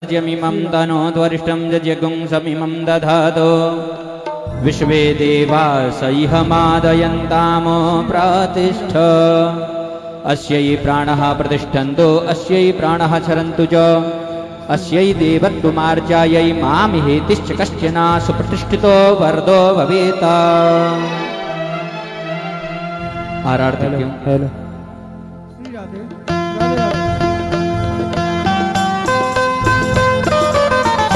यमिमं तनोद्वरिष्ठं यज्ञं समिमं दधातो विश्वे देवा सैहमादयन्तामो प्रतिष्ठ अस्यै प्राणः प्रतिष्ठन्तो अस्यै प्राणः चरन्तु च अस्यै देवत्वमार्जायै मामिहेतिश्च कश्चन सुप्रतिष्ठितो वरदो भवेत्। आराधना क्यों?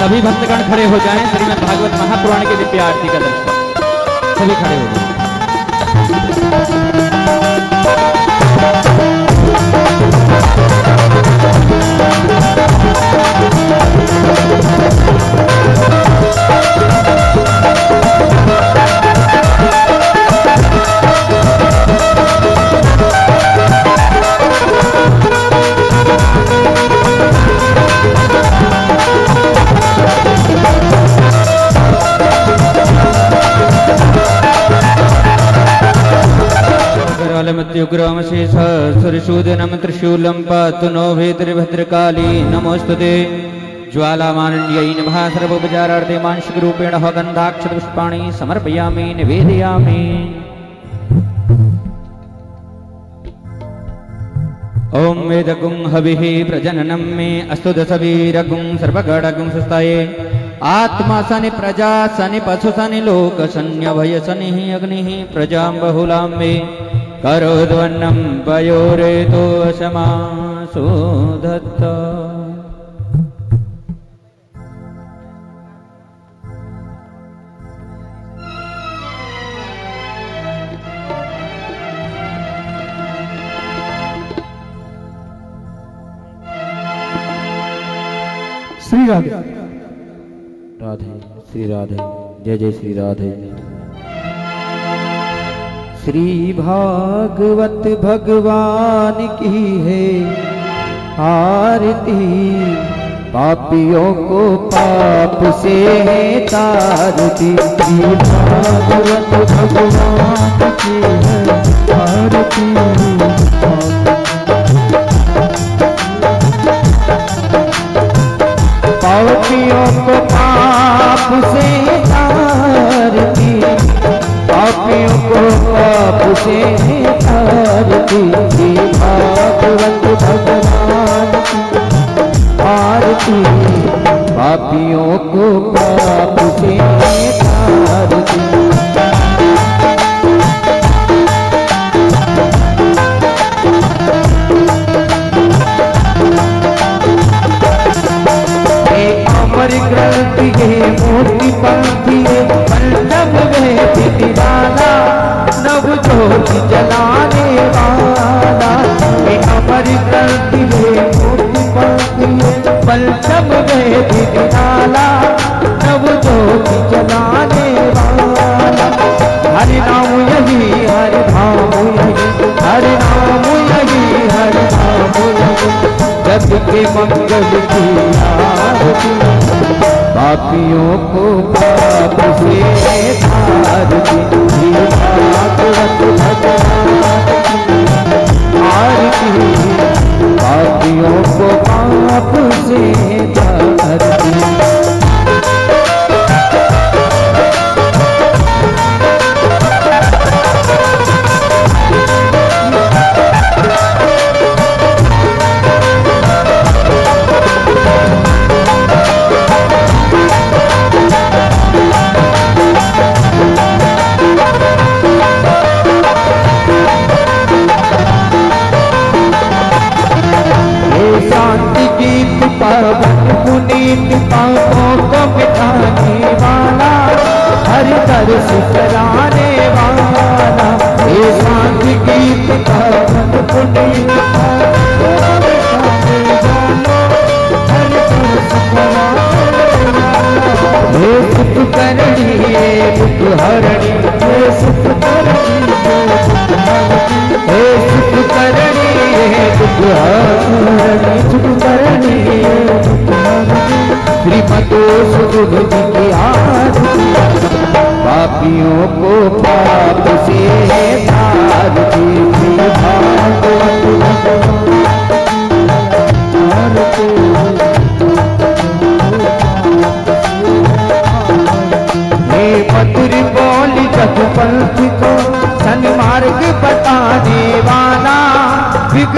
सभी भक्तगण खड़े हो जाएं। श्रीमद् भागवत महापुराण के दिव्य आरती का दर्शन सभी खड़े हो जाएं। उग्रमशेष सुरशूदनम त्रिशूलं पातु नो भेतृभद्रकाली नमोस्तुते ज्वालामानन्यै नमः। सर्वोपचारार्थे मांशिकरूपेण गन्धाक्षतपुष्पाणि समर्पयामि निवेदयामि। ओम वेदगुं हविः प्रजननं मे अस्तु दशवीरगुं सर्वगणगुं सुस्ताये आत्मा सनि प्रजा सनि पशु सनि लोक सन्यभय सनिः अग्निः प्रजां बहुलां मे करोद्वन्नं पयोरेतो समासो दत्त। श्री राधे राधे श्री राधे जय जय श्री राधे। श्री भागवत भगवान की है आरती पापियों को पाप से है तारती। श्री भागवत भगवान की है आरती पापियों को पाप से तारती पापियों को पाप से तारती। भागवत भगवान की आरती पापियों को पाप से तारती। अमर ग्रंथि है मोती पंथी है पंचम वेद दीवाना नव ज्योति जलाने वाला। अमर ग्रंथि है मोती पंथी है पंचम वेद दीवाना नव ज्योति जलाने वाला। हरि नाम यही हरि धाम यही हरि नाम यही हरि धाम यही जग के मंगल की आरती पापियों को पाप से तारती। भागवत भगवान की आरती पापियों को पाप से तारती। शांति गीत पावन पुनीत पापों को मिटाने वाला हरि दर्श कराने वाला। ये शांति गीत पावन पुनीत पापों को मिटाने वाला हरि दर्श कराने वाला। हे सुख करणी हे दुख हरणी हे सुख करणी हे सुख करणी हे दुख हरणी सुख करणी श्रीमतो सुख की आरती पापियों को पाप से तारती। भागवत भगवान आरती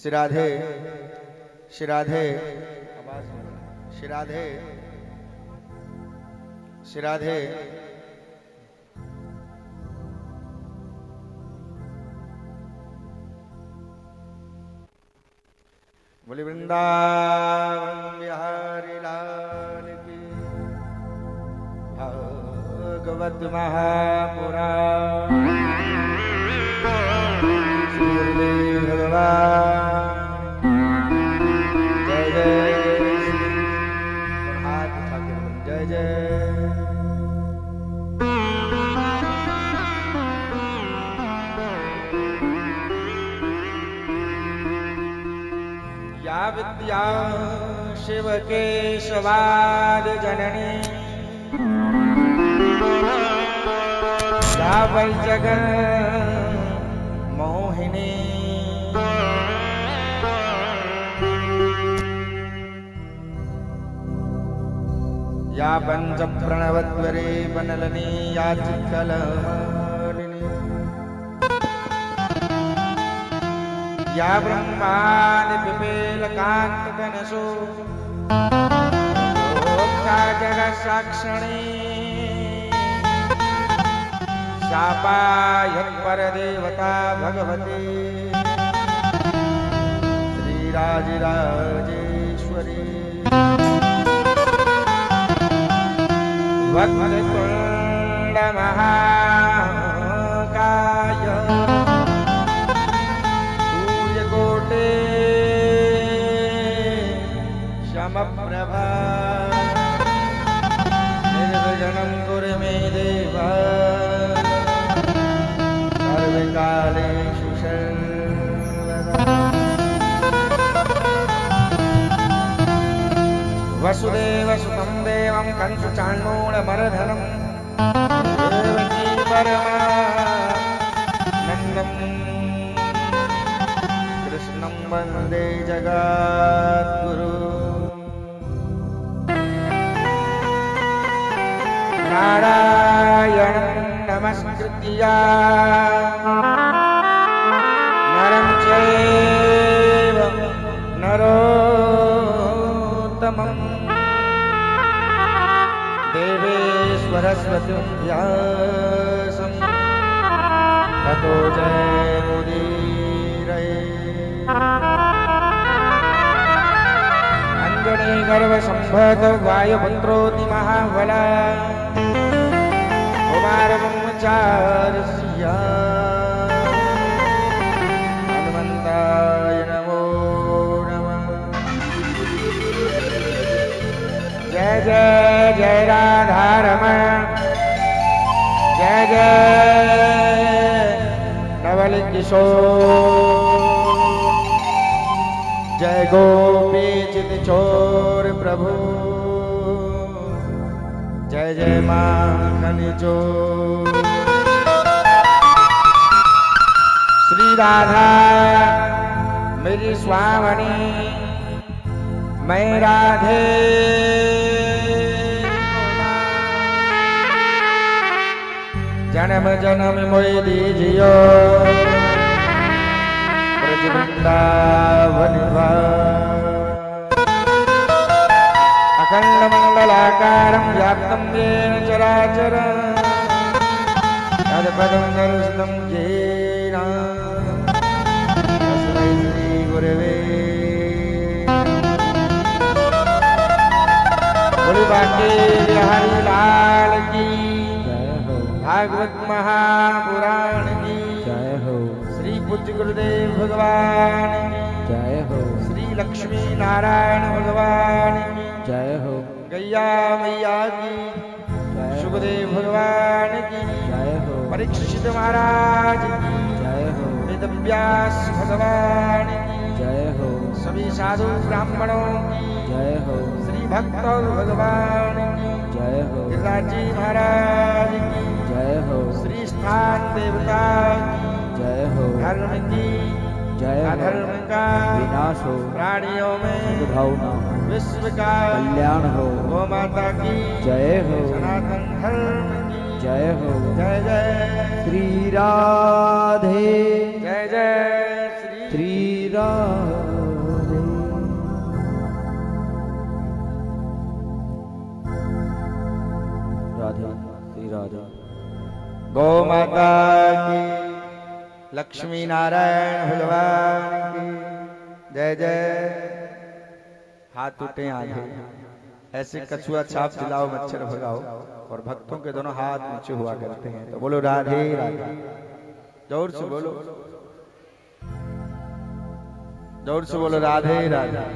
श्री राधे श्री राधे श्री राधे श्री राधे बोले वृंदावन बिहारी लाल की भगवत महापुराण श्री गुरुदेव भगवान जय जय श्री हाथ उठा के बोलो, जय जय या विद्या शिव केशवाद जननी या वै जगन मोहिनी या पंच प्रणवद्वरे बनलनी या चित्कलमणिनी या ब्रह्मादि पिपील कांत तनसो जगत साक्षिणी शापायत पर देवता भगवती श्री राजराजेश्वरी वक्रतुंड महाकाय सूर्यकोटि समप्रभा निर्विघ्नं कुरु मे देव सर्वकालेषु सर्वदा वसुदेव सुतं देवं कंसुचाणूरमर्दनं देवकी परमानन्दं कृष्णं वन्दे जगद्गुरुं नारायणं नमस्कृत्य नरं चैव नरोत्तमम् देवेश्वरस्वतीं व्यासं ततो जयमुदीरये अंजनी गर्भसम्भूत वायुपुत्रोऽति महाबला कुमार ब्रह्मचार्य हनुमन्ताय नमो नमः। जय जय जय राधा रमण जय जय नवल किशोर जय गोपी चित चोर प्रभु जय जय माखन चोर श्री राधा मेरी स्वामणी मैं राधे जन्म जन्म मोहि दीजियो ब्रज वृंदावन अखंड मंगलाकारं व्याप्तं येन चराचरं तत्पदं दर्शनं येन तस्मै श्री गुरवे बोले बांके बिहारी लाल की भागवत महापुराण की जय हो। श्री पूज्य गुरुदेव भगवान की जय हो। श्री लक्ष्मी नारायण भगवान की जय हो। गैया मैया की सुखदेव भगवान की जय हो। परीक्षित महाराज की जय हो। वेदव्यास भगवान की जय हो। सभी साधु ब्राह्मणों की जय हो। श्री भक्त भगवान की जय हो। गिरिराजी महाराज की जय हो। श्री स्थान देवता की जय हो। धर्म की जय हो। अधर्म का विनाश हो। प्राणियों में भावना विश्व का कल्याण हो। गौ माता की जय हो। सनातन धर्म की जय हो। जय जय श्री राधे जय जय श्री राधे। राधे श्री राधे। गौ माता की, लक्ष्मी नारायण भगवान की जय जय। हाथ उठे आगे, ऐसे कछुआ छाप दिलाओ, मच्छर भगाओ, और भक्तों के दोनों हाथ नीचे हुआ करते हैं। तो बोलो राधे राधे, जोर से बोलो, जोर से बोलो राधे राधे।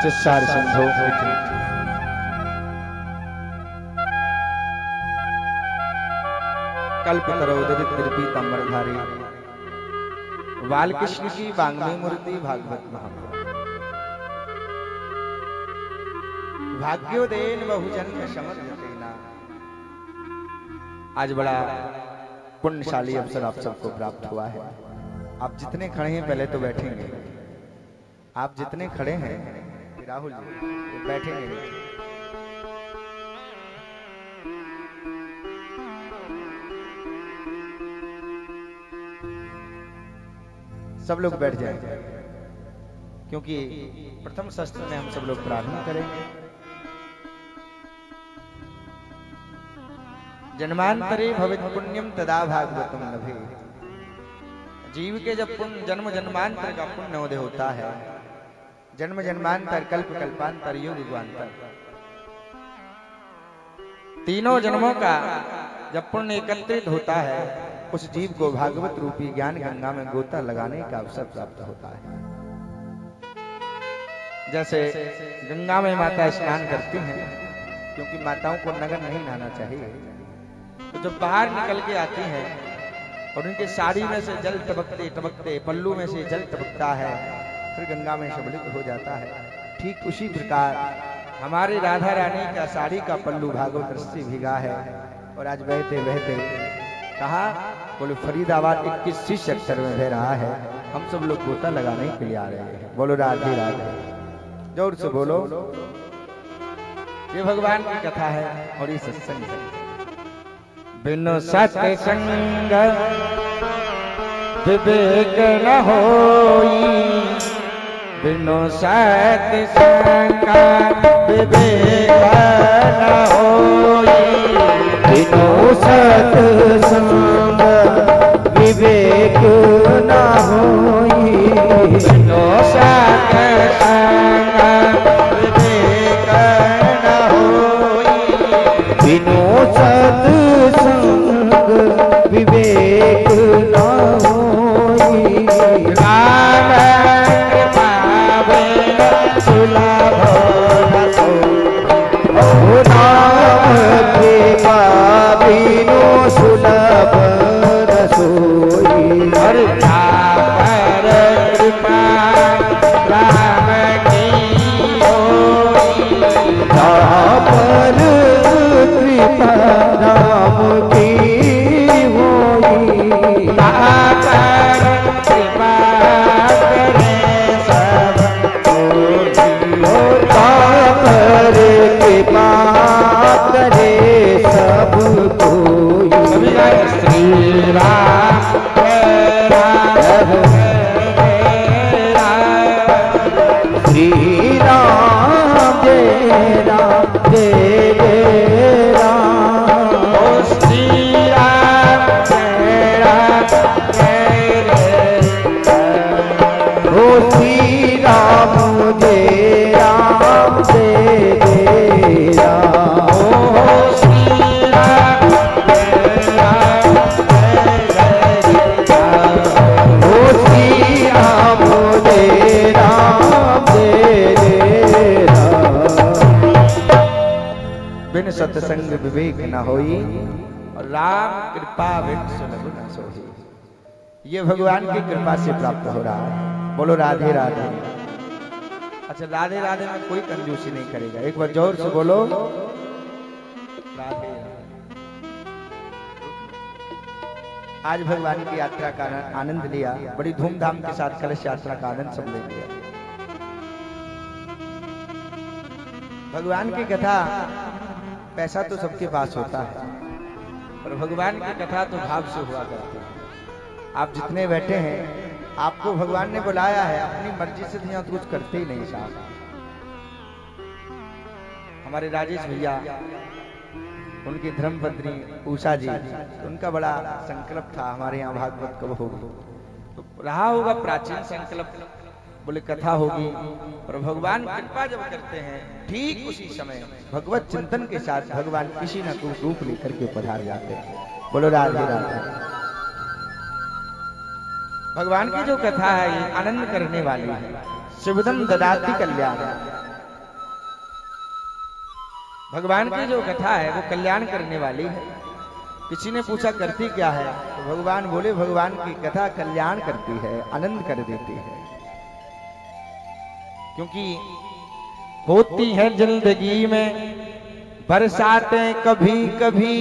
चिस्सार संधो कल्पतरो उदरित पीताम्बरधारी, बालकृष्ण की वांग्मय मूर्ति भागवत महापुराण। भाग्योदयन बहुजन्म समर्पितेना। आज बड़ा पुण्यशाली अवसर आप सबको प्राप्त हुआ है। आप जितने खड़े हैं पहले तो बैठेंगे। आप जितने खड़े हैं राहुल जी बैठेंगे। सब लोग बैठ जाएंगे, क्योंकि प्रथम शस्त्र में हम सब लोग प्रार्थना करेंगे। जन्मांतरे भवित पुण्यम तदा भागवतम लभे। जीव के जब पुण्य जन्म जन्मांतर का पुण्य उदय होता है, जन्म जन्मांतर कल्प कल्पांतर युग युगांतर, तीनों जन्मों का जब पुण्य एकत्रित होता है, उस जीव को भागवत रूपी ज्ञान गंगा में गोता लगाने का अवसर प्राप्त होता है। जैसे गंगा में माता स्नान करती हैं, क्योंकि माताओं को नगर नहीं नहाना चाहिए, तो जब बाहर निकल के आती हैं और उनके साड़ी में से जल टपकते टपकते पल्लू में से जल टपकता है, फिर गंगा में सम्मिलित हो जाता है। ठीक उसी प्रकार हमारी राधा रानी का साड़ी का पल्लू भागवत रस से भीगा है, और आज बहते बहते कहा बोलो फरीदाबाद 21 सेक्टर में बह रहा है। हम सब लोग गोता लगाने के लिए आ रहे हैं। बोलो राधे राधे, जोर से बोलो। ये भगवान की कथा है और ये सत्संग है। बिनु सत्संग विवेक न होई, बिनु सत्संग विवेक न होई, बिनु सत्संग विवेक न होई, बिनु सत्संग विवेक न होई, बिनु सत्संग विवेक न होई। राम पावे सुलभ न सोई, ओ नाम कृपा बिनु सुलभ न सोई। और पर कृपा राम की होई, पर कृपा राम की होई। पर कृपा करे सब कोई, पर कृपा करे सब कोई। श्री राम जय राम जय राम, श्री राम जय राम जय जय राम। ओ श्री राम जय राम जय जय राम, ओ श्री राम जय राम जय जय राम। ओ श्री राम जय राम जय जय राम, ओ श्री राम जय राम जय जय राम। बिन सत्संग विवेक न होई, और राम कृपा बिन सुलभ न सोई। ये भगवान की कृपा से प्राप्त हो रहा है। बोलो राधे राधे। अच्छा, राधे राधे में कोई कंजूसी नहीं करेगा। एक बार जोर से बोलो राधे। आज भगवान की यात्रा का आनंद लिया, बड़ी धूमधाम के साथ कलश यात्रा का आनंद सब ले लिया। भगवान की कथा, पैसा तो सबके पास होता है, पर भगवान की कथा तो भाव से हुआ करती है। आप जितने बैठे हैं, आपको भगवान ने बुलाया है, अपनी मर्जी से तो यहाँ कुछ करते ही नहीं साहब। हमारे राजेश भैया, उनकी धर्मपत्नी उषा जी, उनका बड़ा संकल्प था हमारे यहाँ भागवत कब होगी, तो रहा होगा प्राचीन संकल्प, बोले कथा होगी। और भगवान कृपा जब करते हैं, ठीक उसी समय भगवत चिंतन के साथ भगवान किसी न कुछ रूप लेकर के पधार जाते हैं। बोलो राधे राधे। भगवान की जो कथा है ये आनंद करने वाली है। शिवदम ददाति कल्याण, भगवान की जो कथा है वो कल्याण करने वाली है। किसी ने पूछा करती क्या है, तो भगवान बोले भगवान की कथा कल्याण करती है, आनंद कर देती है। क्योंकि होती है जिंदगी में बरसातें कभी कभी,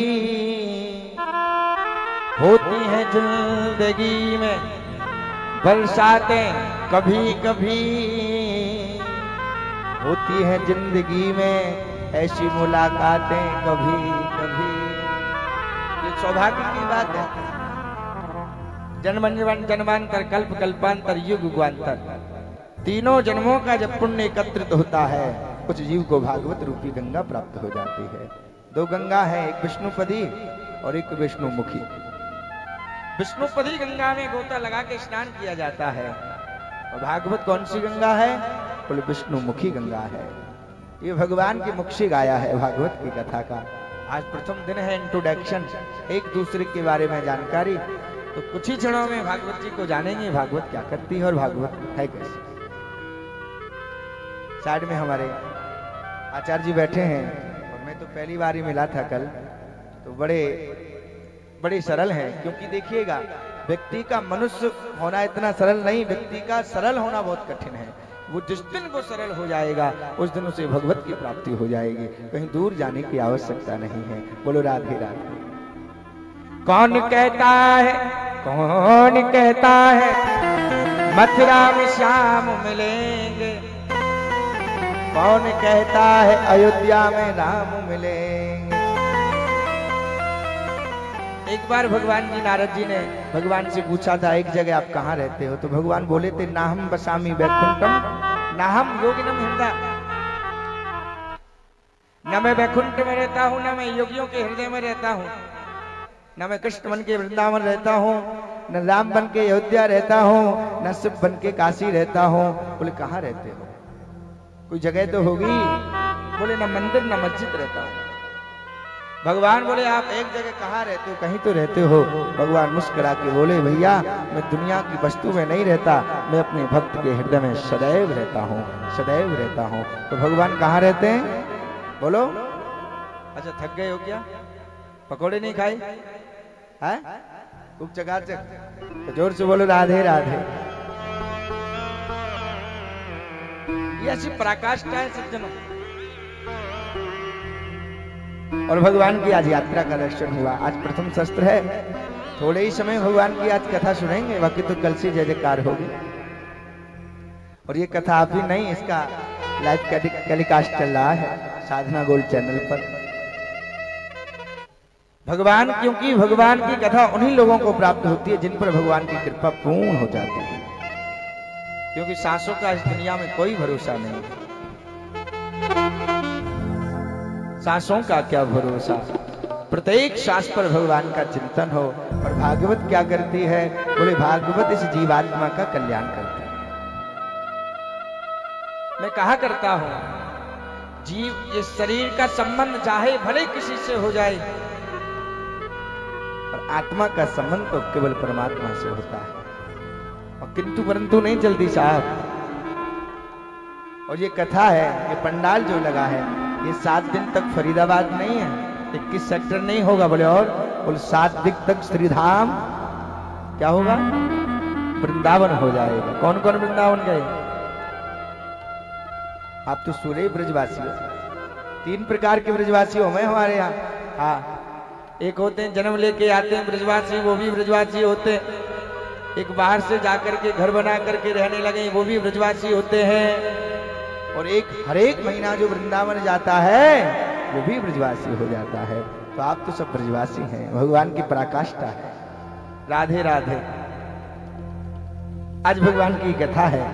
होती है जिंदगी में बरसातें कभी कभी, होती है जिंदगी में ऐसी मुलाकातें कभी कभी। ये सौभाग्य की बात है। जन्म जन्मांतर कल्प कल्पांतर युग युगांतर, तीनों जन्मों का जब पुण्य एकत्रित होता है, कुछ जीव को भागवत रूपी गंगा प्राप्त हो जाती है। दो गंगा है, एक विष्णुपदी और एक विष्णुमुखी। विष्णुपदी गंगा में गोता लगा के स्नान किया जाता है, और भागवत कौन सी गंगा है, बोले विष्णुमुखी गंगा है। ये भगवान की मुख से गाया है भागवत की कथा का। आज प्रथम दिन है इंट्रोडक्शन, एक दूसरे के बारे में जानकारी। तो कुछ ही क्षणों में भागवत जी को जानेंगे, भागवत क्या करती है और भागवत है कैसे। साइड में हमारे आचार्य जी बैठे हैं, और मैं तो पहली बार ही मिला था कल, तो बड़े सरल हैं। क्योंकि देखिएगा, व्यक्ति का मनुष्य होना इतना सरल नहीं, व्यक्ति का सरल होना बहुत कठिन है। वो जिस दिन वो सरल हो जाएगा, उस दिन उसे भगवत की प्राप्ति हो जाएगी, कहीं दूर जाने की आवश्यकता नहीं है। बोलो राधे राधे। कौन कहता है, कौन कहता है मथुरा में श्याम मिलेंगे, कौन कहता है अयोध्या में राम मिलेंगे। एक बार भगवान जी, नारद जी ने भगवान से पूछा था, एक जगह आप कहाँ रहते हो, तो भगवान बोले थे, नाहम बसामी वैकुंठम नाहम योगिनम हृदय। न मैं वैकुंठ में रहता हूँ, न मैं योगियों के हृदय में रहता हूँ, न मैं कृष्ण बन के वृंदावन रहता हूँ, न राम बन के अयोध्या रहता हूँ, न शिव बन के काशी रहता हूँ। बोले कहाँ रहते हो, कोई जगह तो होगी। बोले न मंदिर न मस्जिद रहता हूँ। भगवान बोले आप एक जगह कहाँ रहते हो, कहीं तो रहते हो। भगवान मुस्कुरा के बोले, भैया मैं दुनिया की वस्तु में नहीं रहता, मैं अपने भक्त के हृदय में सदैव रहता हूँ, सदैव रहता हूँ। तो भगवान कहाँ रहते हैं, बोलो। अच्छा थक गए हो क्या, पकौड़े नहीं खाए हैं, खूब चकाचक, तो जोर से बोलो राधे राधे। ये ऐसी पराकाष्ठा है सज्जनों। और भगवान की आज यात्रा का दर्शन हुआ। आज प्रथम शस्त्र है, थोड़े ही समय भगवान की आज कथा सुनेंगे, बाकी तो कल से जय जयकार होगी। और ये कथा आप ही नहीं, इसका लाइव टेलीकास्ट चल रहा है साधना गोल्ड चैनल पर। भगवान, क्योंकि भगवान की कथा उन्हीं लोगों को प्राप्त होती है जिन पर भगवान की कृपा पूर्ण हो जाती है। क्योंकि सांसों का इस दुनिया में कोई भरोसा नहीं, सांसों का क्या भरोसा। प्रत्येक सांस पर भगवान का चिंतन हो। और भागवत क्या करती है, बोले भागवत इस जीवात्मा का कल्याण करती है। मैं कहा करता हूं, जीव इस शरीर का संबंध चाहे भले किसी से हो जाए, और आत्मा का संबंध तो केवल परमात्मा से होता है। और किंतु परंतु नहीं चलती साहब। और ये कथा है, ये पंडाल जो लगा है, ये 7 दिन तक फरीदाबाद नहीं है, 21 सेक्टर नहीं होगा, बोले और बोले 7 दिन तक श्रीधाम क्या होगा, वृंदावन हो जाएगा। कौन कौन वृंदावन गए, आप तो सूर्य ब्रजवासी हो। 3 प्रकार के ब्रजवासी हो मैं हमारे यहाँ। हाँ, एक होते हैं जन्म लेके आते हैं ब्रजवासी, वो भी ब्रजवासी होते हैं। एक बाहर से जाकर के घर बना करके रहने लगे, वो भी ब्रजवासी होते हैं। और हर एक महीना जो वृंदावन जाता है वो भी ब्रजवासी हो जाता है। तो आप तो सब ब्रजवासी हैं, भगवान की पराकाष्ठा है। राधे राधे। आज भगवान की कथा है।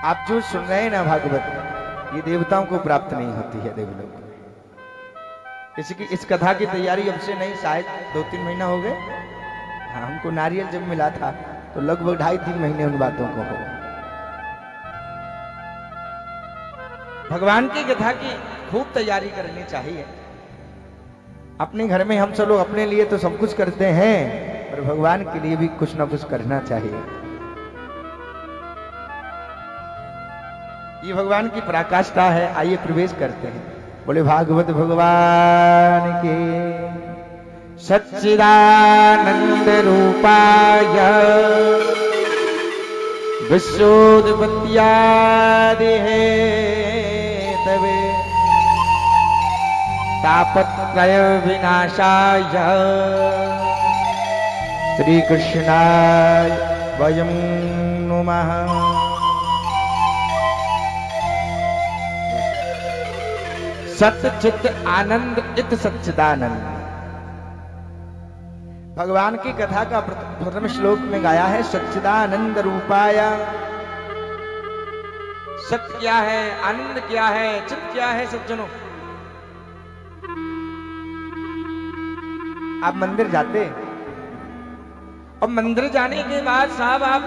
आप जो सुन रहे हैं ना भागवत, ये देवताओं को प्राप्त नहीं होती है, देवलोक में। इसकी इस कथा की तैयारी अब से नहीं, शायद 2-3 महीना हो गए। हाँ, हमको नारियल जब मिला था तो लगभग 2.5-3 महीने उन बातों को हो गए। भगवान की कथा की खूब तैयारी करनी चाहिए। अपने घर में हम सब लोग अपने लिए तो सब कुछ करते हैं, पर भगवान के लिए भी कुछ ना कुछ करना चाहिए। ये भगवान की पराकाष्ठा है। आइए प्रवेश करते हैं। बोले भागवत भगवान के। सच्चिदानंद रूपाय विश्वोत्पत्त्यादि हेतवे तापत्रय विनाशाय श्री कृष्णाय वयं नुमः। सत्य चित्त आनंद इत सच्चिदानंद। भगवान की कथा का प्रथम श्लोक में गाया है सच्चिदानंद रूपाय। सत्य क्या है, आनंद क्या है, चित्त क्या है सज्जनों? आप मंदिर जाते, और मंदिर जाने के बाद साहब आप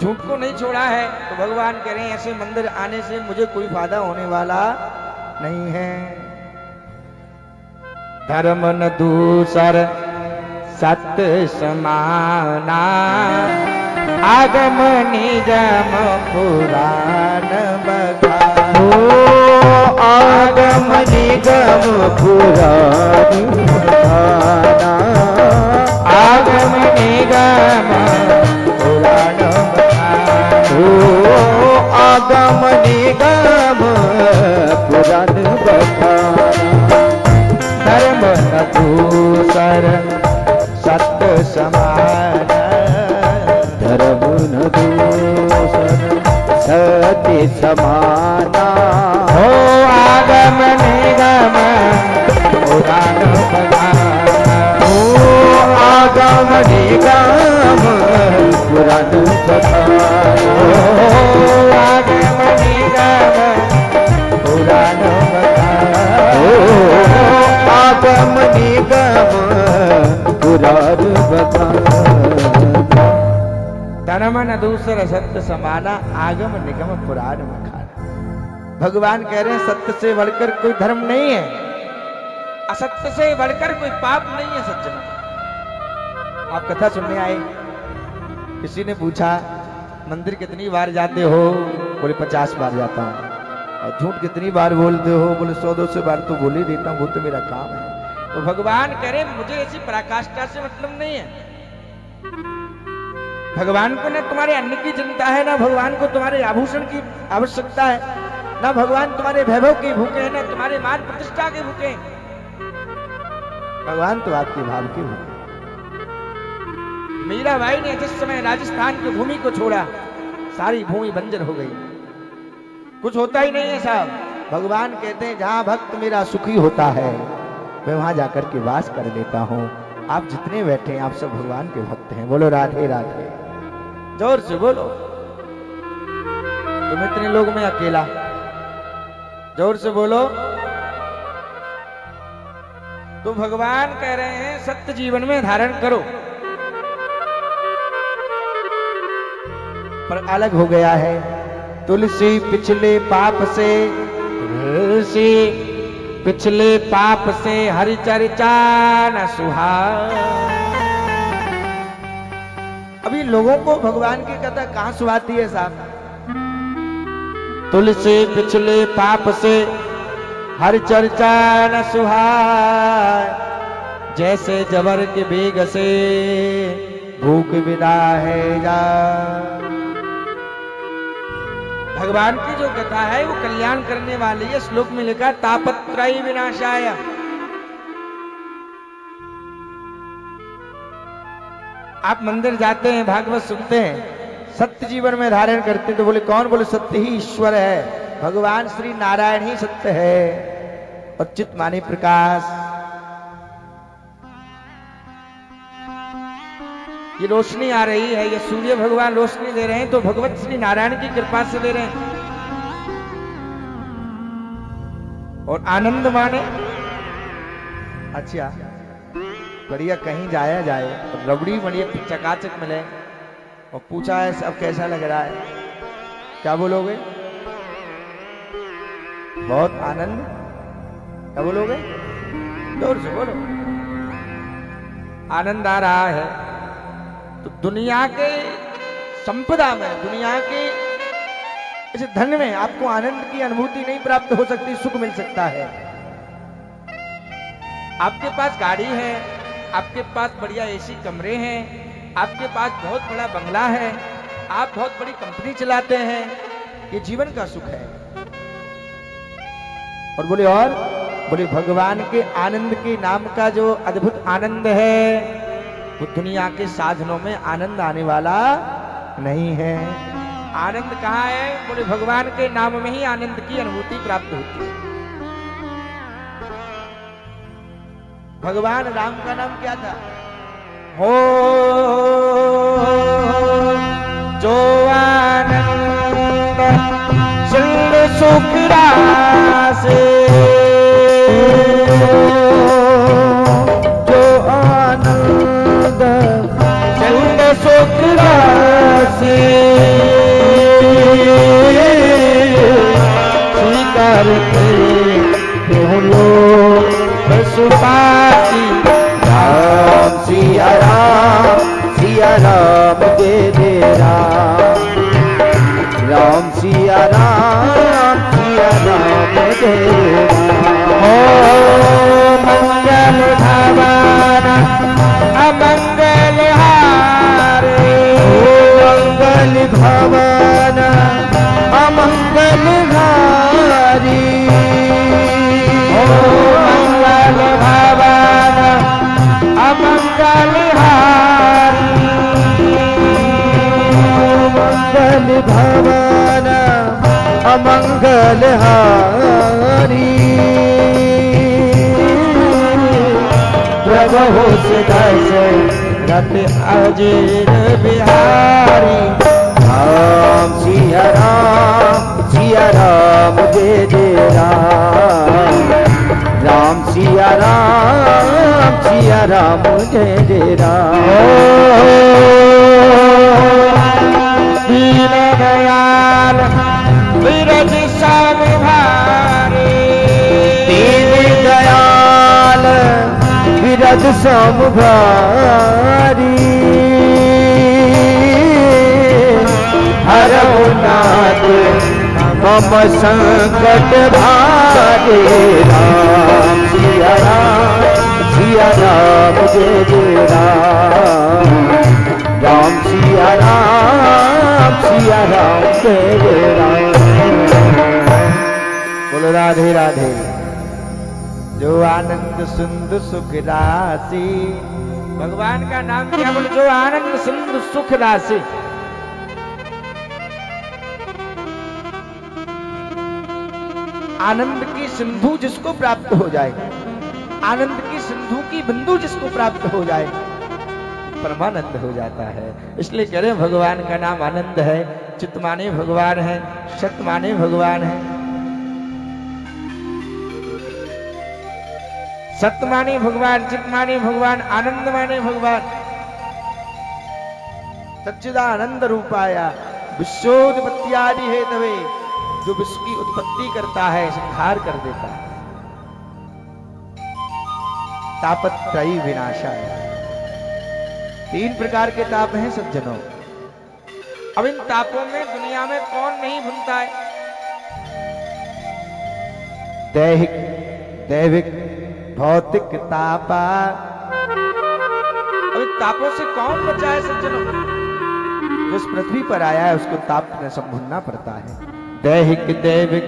झूठ को नहीं छोड़ा है, तो भगवान कह रहे हैं ऐसे मंदिर आने से मुझे कोई फायदा होने वाला नहीं है। धर्म न दूसर सत्य समाना आगम निगम पुराण बखाना। आगम निगम पुराण बखाना। आगम निगम पुराण बखाना। आगम निगम पुराण बखाना। धर्म न दूसर सत्य समान। धर्म न दूसर सत्य समाना। हो आगम निगम पुराण बखाना। हो आगम निगम पुराण बखाना। आगम निगम पुराण बखाना। आगम निगम पुराण बखाना। धर्म न दूसर सत्य समाना आगम निगम पुराण बखाना। भगवान कह रहे हैं सत्य से बढ़कर कोई धर्म नहीं है, असत्य से बढ़कर कोई पाप नहीं है सज्जनों। आप कथा सुनने आए, किसी ने पूछा मंदिर कितनी बार जाते हो? बोले 50 बार जाता हूँ। और झूठ कितनी बार बोलते हो? बोले 100-200 बार तो बोल ही देता हूँ, वो तो मेरा काम है। तो भगवान कह रहे मुझे ऐसी पराकाष्ठा से मतलब नहीं है। भगवान को ना तुम्हारे अन्न की चिंता है, ना भगवान को तुम्हारे आभूषण की आवश्यकता है, ना भगवान तुम्हारे वैभव के भूखे हैं, ना तुम्हारे मान प्रतिष्ठा के भूखे हैं। भगवान तो आपके भाव के भूखे। मीराबाई ने जिस समय राजस्थान की भूमि को छोड़ा, सारी भूमि बंजर हो गई, कुछ होता ही नहीं है साहब। भगवान कहते हैं जहां भक्त मेरा सुखी होता है मैं वहां जाकर के वास कर लेता हूं। आप जितने बैठे हैं आप सब भगवान के भक्त हैं। बोलो राधे राधे, जोर से बोलो। तुम इतने लोग में अकेला, जोर से बोलो। तो भगवान कह रहे हैं सत्य जीवन में धारण करो। पर अलग हो गया है। तुलसी पिछले पाप से, तुलसी पिछले पाप से हरि चर्चा न सुहाए। अभी लोगों को भगवान की कथा कहां सुहाती है साहब? तुलसी पिछले पाप से हरि चर्चा न सुहाए। जैसे जबर के बेग से भूख विदा है जा। भगवान की जो कथा है वो कल्याण करने वाली है। श्लोक में लिखा तापत्रयी विनाशाय। आप मंदिर जाते हैं, भागवत सुनते हैं, सत्य जीवन में धारण करते हैं, तो बोले कौन? बोले सत्य ही ईश्वर है, भगवान श्री नारायण ही सत्य है। और चित माने प्रकाश। ये रोशनी आ रही है, ये सूर्य भगवान रोशनी दे रहे हैं, तो भगवत श्री नारायण की कृपा से दे रहे हैं। और आनंद माने, अच्छा बढ़िया कहीं जाया जाए और रबड़ी बढ़िया चकाचक मिले और पूछा है अब कैसा लग रहा है, क्या बोलोगे? बहुत आनंद। क्या बोलोगे? जोर से बोलो। आनंद आ रहा है। तो दुनिया के संपदा में, दुनिया के इस धन में आपको आनंद की अनुभूति नहीं प्राप्त हो सकती, सुख मिल सकता है। आपके पास गाड़ी है, आपके पास बढ़िया एसी कमरे हैं, आपके पास बहुत बड़ा बंगला है, आप बहुत बड़ी कंपनी चलाते हैं, ये जीवन का सुख है। और बोले भगवान के आनंद के नाम का जो अद्भुत आनंद है, वो दुनिया के साधनों में आनंद आने वाला नहीं है। आनंद कहाँ है? बोले भगवान के नाम में ही आनंद की अनुभूति प्राप्त होती है। भगवान राम का नाम क्या था? हो जो आनंद सिंध सुख रासे, जो आनंद सिंध सुख रासे, स्वीकार करे बोलो पशुपाति। राम सिया राम जय जय राम। राम सिया राम जय राम। ओ मंगल भवन अमंगल हारे, मंगल भवन अमंगल हारी। मंगल भवन अमंगल हारी, मंगल भवन अमंगल हारी। प्रभु दशरथ अजीर बिहारी। राम सिया राम जय जय राम। राम सिया राम जय जय राम। दीन दयाल विरज सब भारे, दीन दयाल विरज सब भारी। हरहु नाथ मम संकट भारे। राम सिया राम जय जय राम। राम सिया राम जय जय राम। बोलो राधे राधे। जो आनंद सिंधु सुख राशि, भगवान का नाम क्या? बोले जो आनंद सिंधु सुख राशि। आनंद की सिंधु जिसको प्राप्त हो जाए, आनंद की सिंधु की बिंदु जिसको प्राप्त हो जाए, परमानंद हो जाता है। इसलिए कह रहे भगवान का नाम आनंद है। चित माने भगवान है, सत माने भगवान है, सत्य माने भगवान, चित माने भगवान, आनंद माने भगवान। सच्चिदानंद रूपाया विश्वोत्पत्त्यादि हेतवे, जो विश्व की उत्पत्ति करता है, संहार कर देता है। तापत्रयी विनाशाय, 3 प्रकार के ताप हैं सज्जनों। अब इन तापों में दुनिया में कौन नहीं भुनता है? दैहिक दैविक भौतिक तापा। अब इन तापों से कौन बचा है सज्जनों? जिस पृथ्वी पर आया है उसको ताप में संभुनना पड़ता है। दैहिक दैविक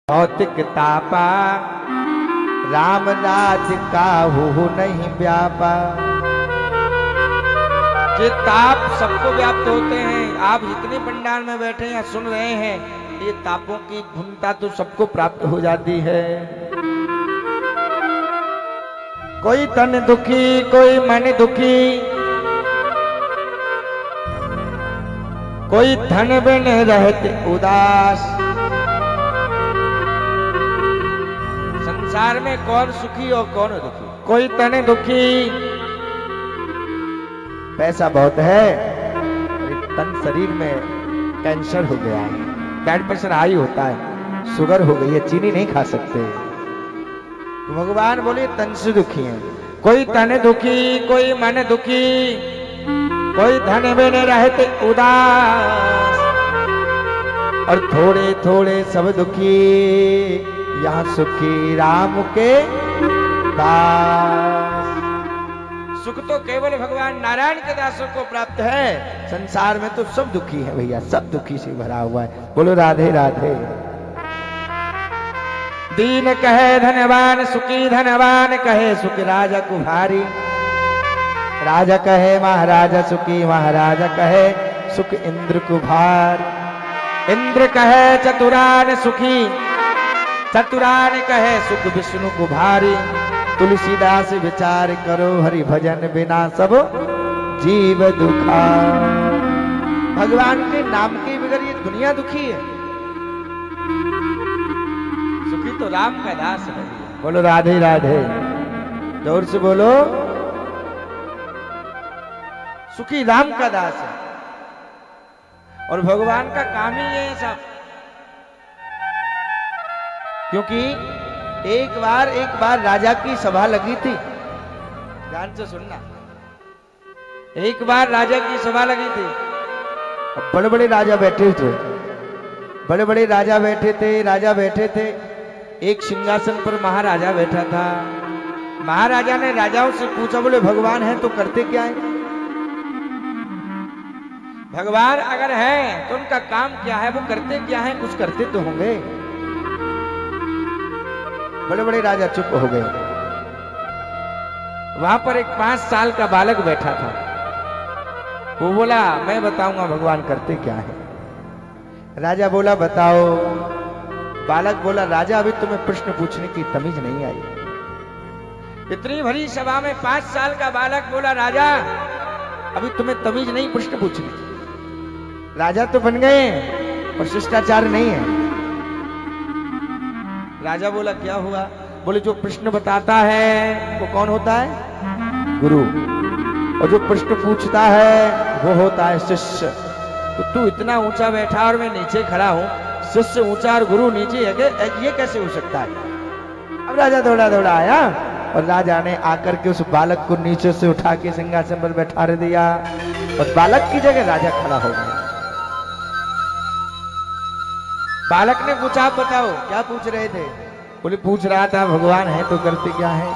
भौतिक तापा राम राज का हो नहीं व्यापा। ये ताप सबको व्याप्त होते हैं। आप जितने पंडाल में बैठे या सुन रहे हैं, ये तापों की भूमिका तो सबको प्राप्त हो जाती है। कोई तन दुखी, कोई मन दुखी, कोई धन बिन रहते उदास। संसार में कौन सुखी और कौन दुखी? कोई तन दुखी, पैसा बहुत है, तन शरीर में कैंसर हो गया है, ब्लड प्रेशर हाई होता है, शुगर हो गई है, चीनी नहीं खा सकते। तो भगवान बोले तन से दुखी है। कोई तन दुखी, कोई मन दुखी, कोई धन बिन रहते उदास। और थोड़े थोड़े सब दुखी, यहाँ सुखी राम के दास। सुख तो केवल भगवान नारायण के दासों को प्राप्त है। संसार में तो सब दुखी है भैया, सब दुखी से भरा हुआ है। बोलो राधे राधे। दीन कहे धनवान सुखी, धनवान कहे सुख राजा कुभारी। राजा कहे महाराजा सुखी, महाराजा कहे सुख इंद्र कुभार। इंद्र कहे चतुरान सुखी, चतुरान कहे सुख विष्णु कुभारी। तुलसीदास विचार करो, हरि भजन बिना सब जीव दुखा। भगवान के नाम के बगैर ये दुनिया दुखी है। सुखी तो राम का दास है। बोलो राधे राधे, जोर से बोलो। सुखी राम का दास है। और भगवान का काम ही ये है सब। क्योंकि एक बार राजा की सभा लगी थी, ध्यान से सुनना। एक बार राजा की सभा लगी थी। बड़े बड़े राजा बैठे थे, बड़े बड़े राजा बैठे थे, राजा बैठे थे। एक सिंहासन पर महाराजा बैठा था। महाराजा ने राजाओं से पूछा, बोले भगवान है तो करते क्या है? भगवान अगर है तो उनका काम क्या है, वो करते क्या है? कुछ करते तो होंगे। बड़े बड़े राजा चुप हो गए। वहां पर एक 5 साल का बालक बैठा था। वो बोला, मैं बताऊंगा भगवान करते क्या है। राजा बोला, बताओ। बालक बोला, राजा अभी तुम्हें प्रश्न पूछने की तमीज नहीं आई। इतनी भरी सभा में 5 साल का बालक बोला, राजा अभी तुम्हें तमीज नहीं प्रश्न पूछने। राजा तो बन गए और शिष्टाचार नहीं है। राजा बोला, क्या हुआ? बोले, जो प्रश्न बताता है वो कौन होता है? गुरु। और जो प्रश्न पूछता है वो होता है शिष्य। तो तू इतना ऊंचा बैठा और मैं नीचे खड़ा हूं, शिष्य ऊंचा और गुरु नीचे है, ये कैसे हो सकता है? अब राजा दौड़ा दौड़ा आया और राजा ने आकर के उस बालक को नीचे से उठा के सिंहासन पर बैठा दिया और बालक की जगह राजा खड़ा हो गया। बालक ने पूछा, आप बताओ क्या पूछ रहे थे? बोले, पूछ रहा था भगवान है तो करते क्या है?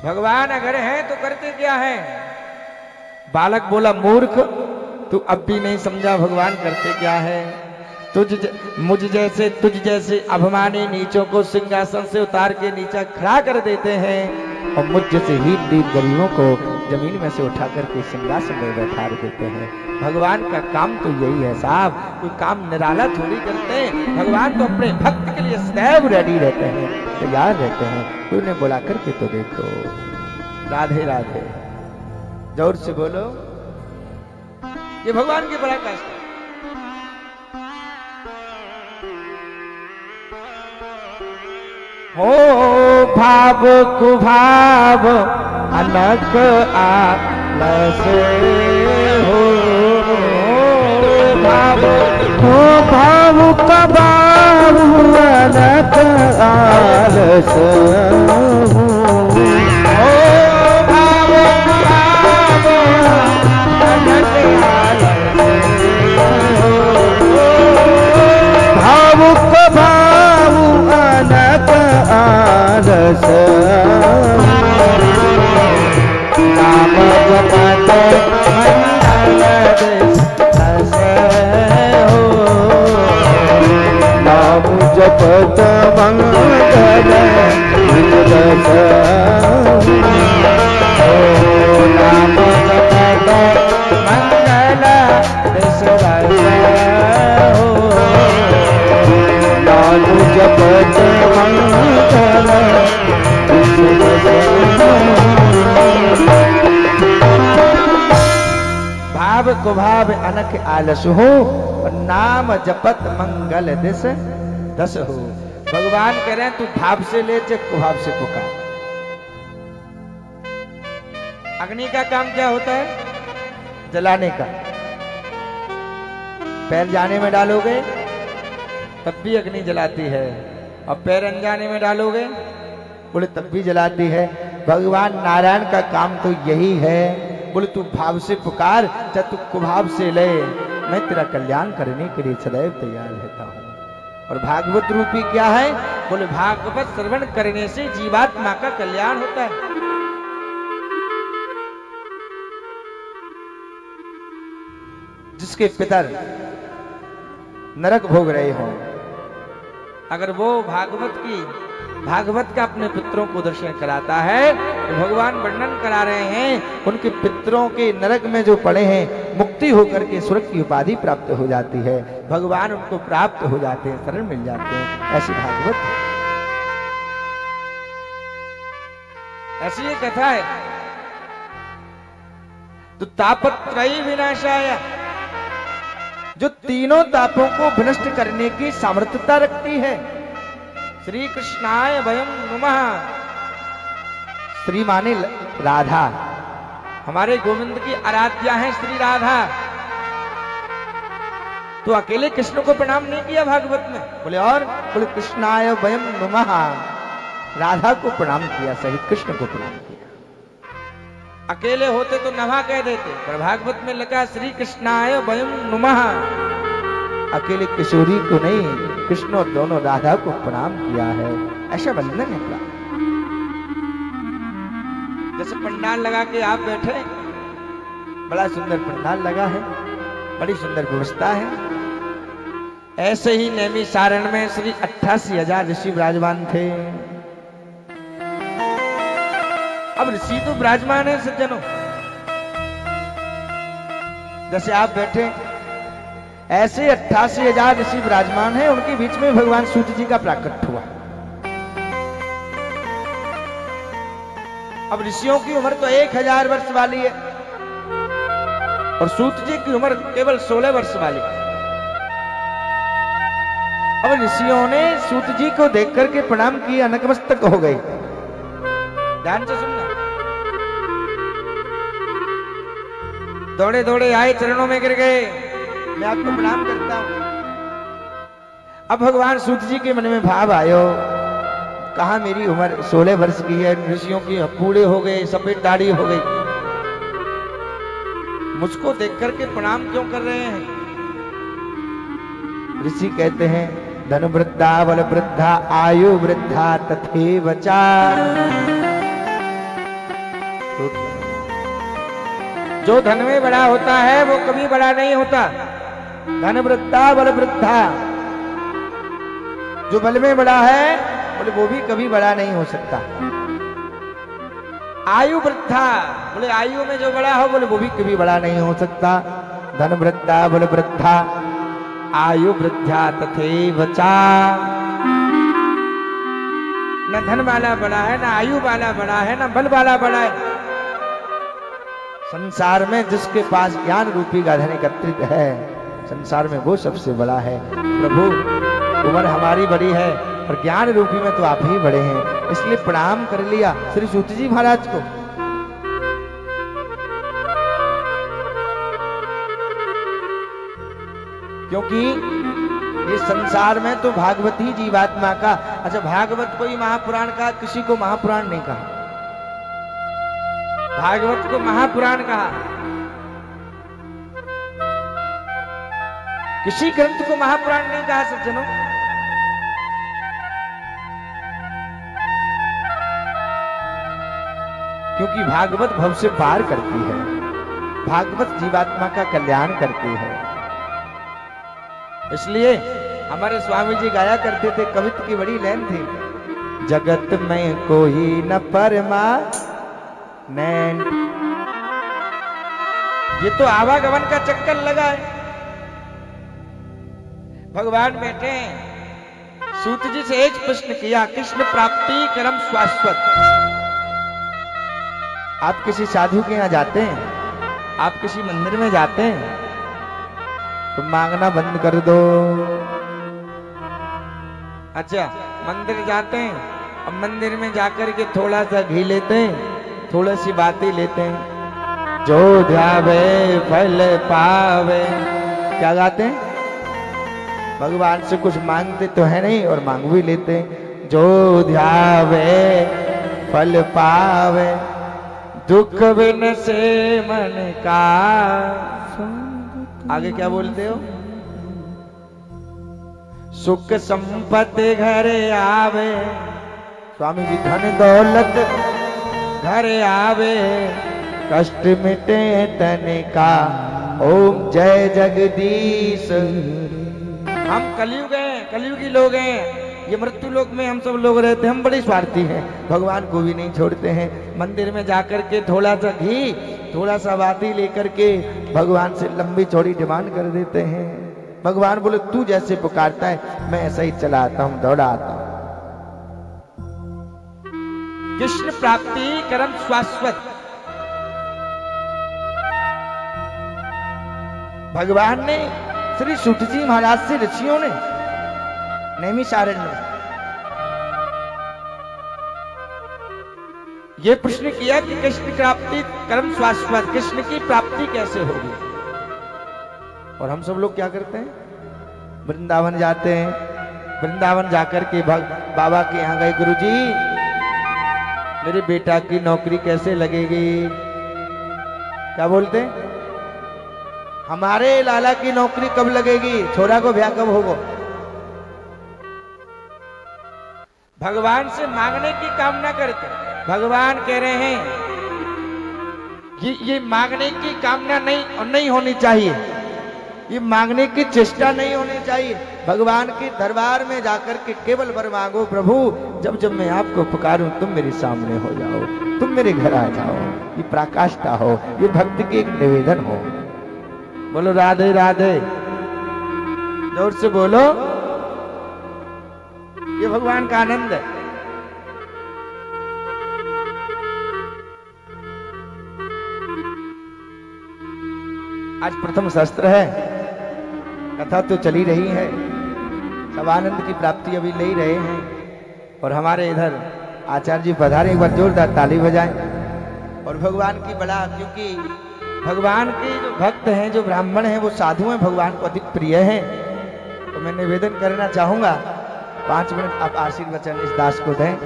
भगवान अगर है तो करते क्या है? बालक बोला, मूर्ख, तू अब भी नहीं समझा भगवान करते क्या है? तुझ जैसे अभिमानी नीचों को सिंहासन से उतार के नीचे खड़ा कर देते हैं और मुझ जैसे हीन दीन गरीबों को जमीन में से उठा करके सिंहासन में बैठा देते हैं। भगवान का काम तो यही है साहब, कोई काम निराला थोड़ी करते हैं। भगवान तो अपने भक्त के लिए सदैव रेडी रहते हैं, तैयार रहते हैं। कोई उन्हें बुला करके तो देखो। राधे राधे, जोर से बोलो। ये भगवान की पराकाष्ठा है। हो भाव कुभाव अनक आलस हो। भाव कबाव अनक आलस हो। आलस नाम जपत मंडल हस हो। नाम नाम जपत मंगल विजय नाम जपत मंगल नाम जपत मंगल भाव कुभाव अनख आलस हो और नाम जपत मंगल दिस दस हो। भगवान कह रहे हैं तू भाव से ले चे कुभाव से पुकार। अग्नि का काम क्या होता है? जलाने का। पैर जाने में डालोगे तब भी अग्नि जलाती है, और पैर अनजाने में डालोगे बोले तब भी जलाती है। भगवान नारायण का काम तो यही है। बोले तू भाव से पुकार, चाहे तू कुभाव से ले, मैं तेरा कल्याण करने के लिए सदैव तैयार रहता हूं। और भागवत रूपी क्या है? बोले भागवत श्रवण करने से जीवात्मा का कल्याण होता है। जिसके पितर नरक भोग रहे हों, अगर वो भागवत का अपने पितरों को दर्शन कराता है तो भगवान वर्णन करा रहे हैं उनके पितरों के नरक में जो पड़े हैं मुक्ति होकर के स्वर्ग की उपाधि प्राप्त हो जाती है। भगवान उनको प्राप्त हो जाते हैं, शरण मिल जाते हैं। ऐसी भागवत, ऐसी ये कथा है। तो तापत्रयी विनाशाय, जो तीनों तापों को विनष्ट करने की सामर्थ्यता रखती है। श्री कृष्णाय वयम नुमः। श्री माने राधा, हमारे गोविंद की आराध्या है श्री राधा। तो अकेले कृष्ण को प्रणाम नहीं किया भागवत में, बोले और बोले कृष्णाय वयम नुमः, राधा को प्रणाम किया सहित कृष्ण को प्रणाम किया। अकेले होते तो नमः कह देते, पर भागवत में लिखा श्री कृष्णाय वयम नुमः। अकेले किशोरी को नहीं, कृष्ण और दोनों राधा को प्रणाम किया है। ऐसा बंधन है क्या? जैसे पंडाल लगा के आप बैठे, बड़ा सुंदर पंडाल लगा है, बड़ी सुंदर व्यवस्था है। ऐसे ही नैमी सारण में श्री 88,000 ऋषि विराजमान थे। अब ऋषि तो विराजमान है सज्जनों, जैसे आप बैठे ऐसे 88,000 ऋषि विराजमान हैं। उनके बीच में भगवान सूत जी का प्राकट्य हुआ। अब ऋषियों की उम्र तो 1000 वर्ष वाली है और सूत जी की उम्र केवल 16 वर्ष वाली। अब ऋषियों ने सूत जी को देख करके प्रणाम किया, नतमस्तक हो गए। ध्यान से सुनना। दौड़े दौड़े आए, चरणों में गिर गए, मैं आपको प्रणाम करता हूं। अब भगवान सूत जी के मन में भाव आयो, कहा मेरी उम्र 16 वर्ष की है, ऋषियों की पूरे हो गए, सफेद दाढ़ी हो गई, मुझको देख करके प्रणाम क्यों कर रहे हैं? ऋषि कहते हैं धन वृद्धा बल वृद्धा आयु वृद्धा तथैव च। जो धन में बड़ा होता है वो कभी बड़ा नहीं होता। धन वृद्धा बल वृद्धा, जो बल में बड़ा है बोले वो भी कभी बड़ा नहीं हो सकता। आयु वृद्धा, बोले आयु में जो बड़ा हो बोले वो भी कभी बड़ा नहीं हो सकता। धन वृद्धा बल वृद्धा आयु वृद्धा तथैव च। न धन वाला बड़ा है, न आयु वाला बड़ा है, न बल वाला बड़ा है। संसार में जिसके पास ज्ञान रूपी का धन एकत्रित है, संसार में वो सबसे बड़ा है। प्रभु उम्र हमारी बड़ी है और ज्ञान रूपी में तो आप ही बड़े हैं, इसलिए प्रणाम कर लिया श्री सूत जी महाराज को। क्योंकि ये संसार में तो भागवत ही जीवात्मा का। अच्छा, भागवत को ही महापुराण कहा, किसी को महापुराण नहीं कहा। भागवत को महापुराण कहा, किसी ग्रंथ को महापुराण नहीं कहा सज्जनों। क्योंकि भागवत भव से पार करती है, भागवत जीवात्मा का कल्याण करती है। इसलिए हमारे स्वामी जी गाया करते थे, कवित्व की बड़ी लाइन थी, जगत में कोई न परमानेंट। ये तो आवागमन का चक्कर लगा है। भगवान बैठे हैं, सूत जी से एक प्रश्न किया, कृष्ण प्राप्ति कर्म शाश्वत। आप किसी साधु के यहां जाते हैं, आप किसी मंदिर में जाते हैं तो मांगना बंद कर दो। अच्छा, मंदिर जाते हैं, अब मंदिर में जाकर के थोड़ा सा घी लेते हैं, थोड़ी सी बातें लेते हैं, जो ध्यावे फल पावे। क्या गाते हैं? भगवान से कुछ मांगते तो है नहीं और मांग भी लेते हैं, जो ध्यावे फल पावे, दुख बिन से मन का। आगे क्या बोलते हो? सुख संपत्ति घर आवे, स्वामी जी धन दौलत घर आवे, कष्ट मिटे तन का, ओम जय जगदीश। हम कलयुग हैं, कलयुगी लोग हैं, ये मृत्यु लोक में हम सब लोग रहते हैं, हम बड़े स्वार्थी हैं, भगवान को भी नहीं छोड़ते हैं। मंदिर में जाकर के थोड़ा सा घी, थोड़ा सा बाती लेकर के भगवान से लंबी चौड़ी डिमांड कर देते हैं। भगवान बोले तू जैसे पुकारता है मैं ऐसा ही चला आता हूं, दौड़ा आता हूं। कृष्ण प्राप्ति कर्म शाश्वत। भगवान ने श्री सूत जी महाराज से ऋषियों ने नैमिषारण्य में ये प्रश्न किया कि कृष्ण प्राप्ति कर्म शाश्वत, कृष्ण की प्राप्ति कैसे होगी? और हम सब लोग क्या करते हैं? वृंदावन जाते हैं, वृंदावन जाकर के बाबा के यहाँ गए, गुरुजी मेरे बेटा की नौकरी कैसे लगेगी? क्या बोलते हैं? हमारे लाला की नौकरी कब लगेगी? छोरा को ब्याह कब होगा? भगवान से मांगने की कामना करते। भगवान कह रहे हैं कि ये मांगने की कामना नहीं होनी चाहिए, ये मांगने की चेष्टा नहीं होनी चाहिए। भगवान के दरबार में जाकर के केवल वर मांगो, प्रभु जब जब मैं आपको पुकारूं तुम मेरे सामने हो जाओ, तुम मेरे घर आ जाओ। ये पराकाष्ठा हो, ये भक्ति की एक निवेदन हो। बोलो राधे राधे, जोर से बोलो। ये भगवान का आनंद है। आज प्रथम शस्त्र है, कथा तो चली रही है, सब आनंद की प्राप्ति अभी ले रहे हैं। और हमारे इधर आचार्य जी पधारे, एक बार जोरदार ताली बजाएं। और भगवान की बड़ा, क्योंकि भगवान के जो भक्त हैं, जो ब्राह्मण हैं, वो साधु हैं, भगवान को अधिक प्रिय हैं। तो मैं निवेदन करना चाहूंगा 5 मिनट आप आशीर्वचन इस दास को दें,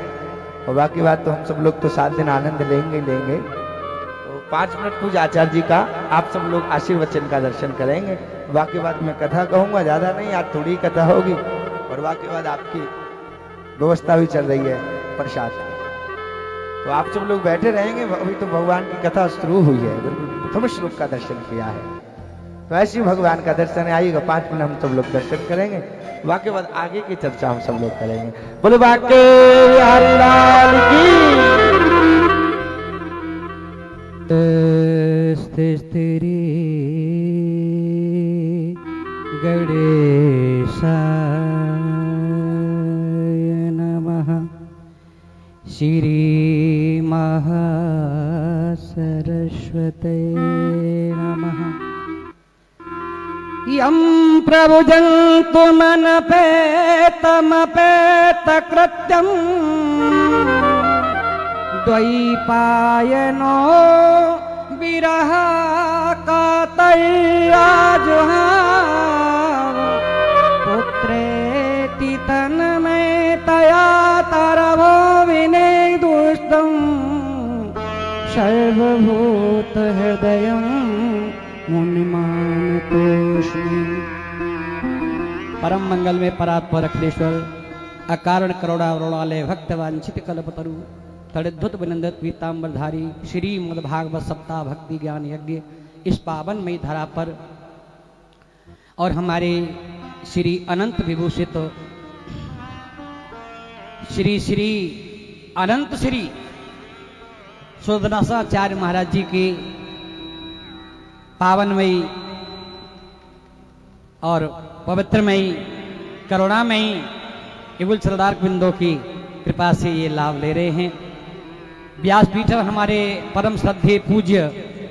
और बाकी बात तो हम सब लोग तो 7 दिन आनंद लेंगे। तो 5 मिनट पूज्य आचार्य जी का आप सब लोग आशीर्वचन का दर्शन करेंगे। बाकी बात मैं कथा कहूंगा, ज्यादा नहीं, आज थोड़ी कथा होगी। और बाकी बात आपकी व्यवस्था भी चल रही है प्रसाद, तो आप सब लोग बैठे रहेंगे। अभी तो भगवान की कथा शुरू हुई है, प्रथम श्लोक का दर्शन किया है, तो ऐसे भगवान का दर्शन आइएगा। 5 मिनट हम सब लोग दर्शन करेंगे, बाकी बाद आगे की चर्चा हम सब लोग करेंगे। बोले बाके बिहारी लाल की। तेरी गणेशाय नमः, श्री महासरस्वते नमः। यं प्रभुजन्तु मनपेतमपेतकृत्यं, द्वैपायनो विरह कातयाजुहाव, पुत्रेति तन्मयतया तरवो विनेदुष्टं, सर्वभूतहृदयं मुनिमानतोऽस्मि। परम मंगल में परात्पर अखिलेश्वर, अकारण करुणावरुणालय भक्तवांछित कल्पतरु, तड़द्भुत विनंदित पीताम्बरधारी श्रीमद् भागवत सप्ताह भक्ति ज्ञान यज्ञ इस पावन मई धरा पर और हमारे श्री अनंत विभूषित श्री श्री अनंत श्री सुदर्शनाचार्य महाराज जी की पावनमयी और पवित्रमयी करुणामयी युगल सरदार बिंदों की कृपा से ये लाभ ले रहे हैं। व्यासपीठ हमारे परम श्रद्धेय पूज्य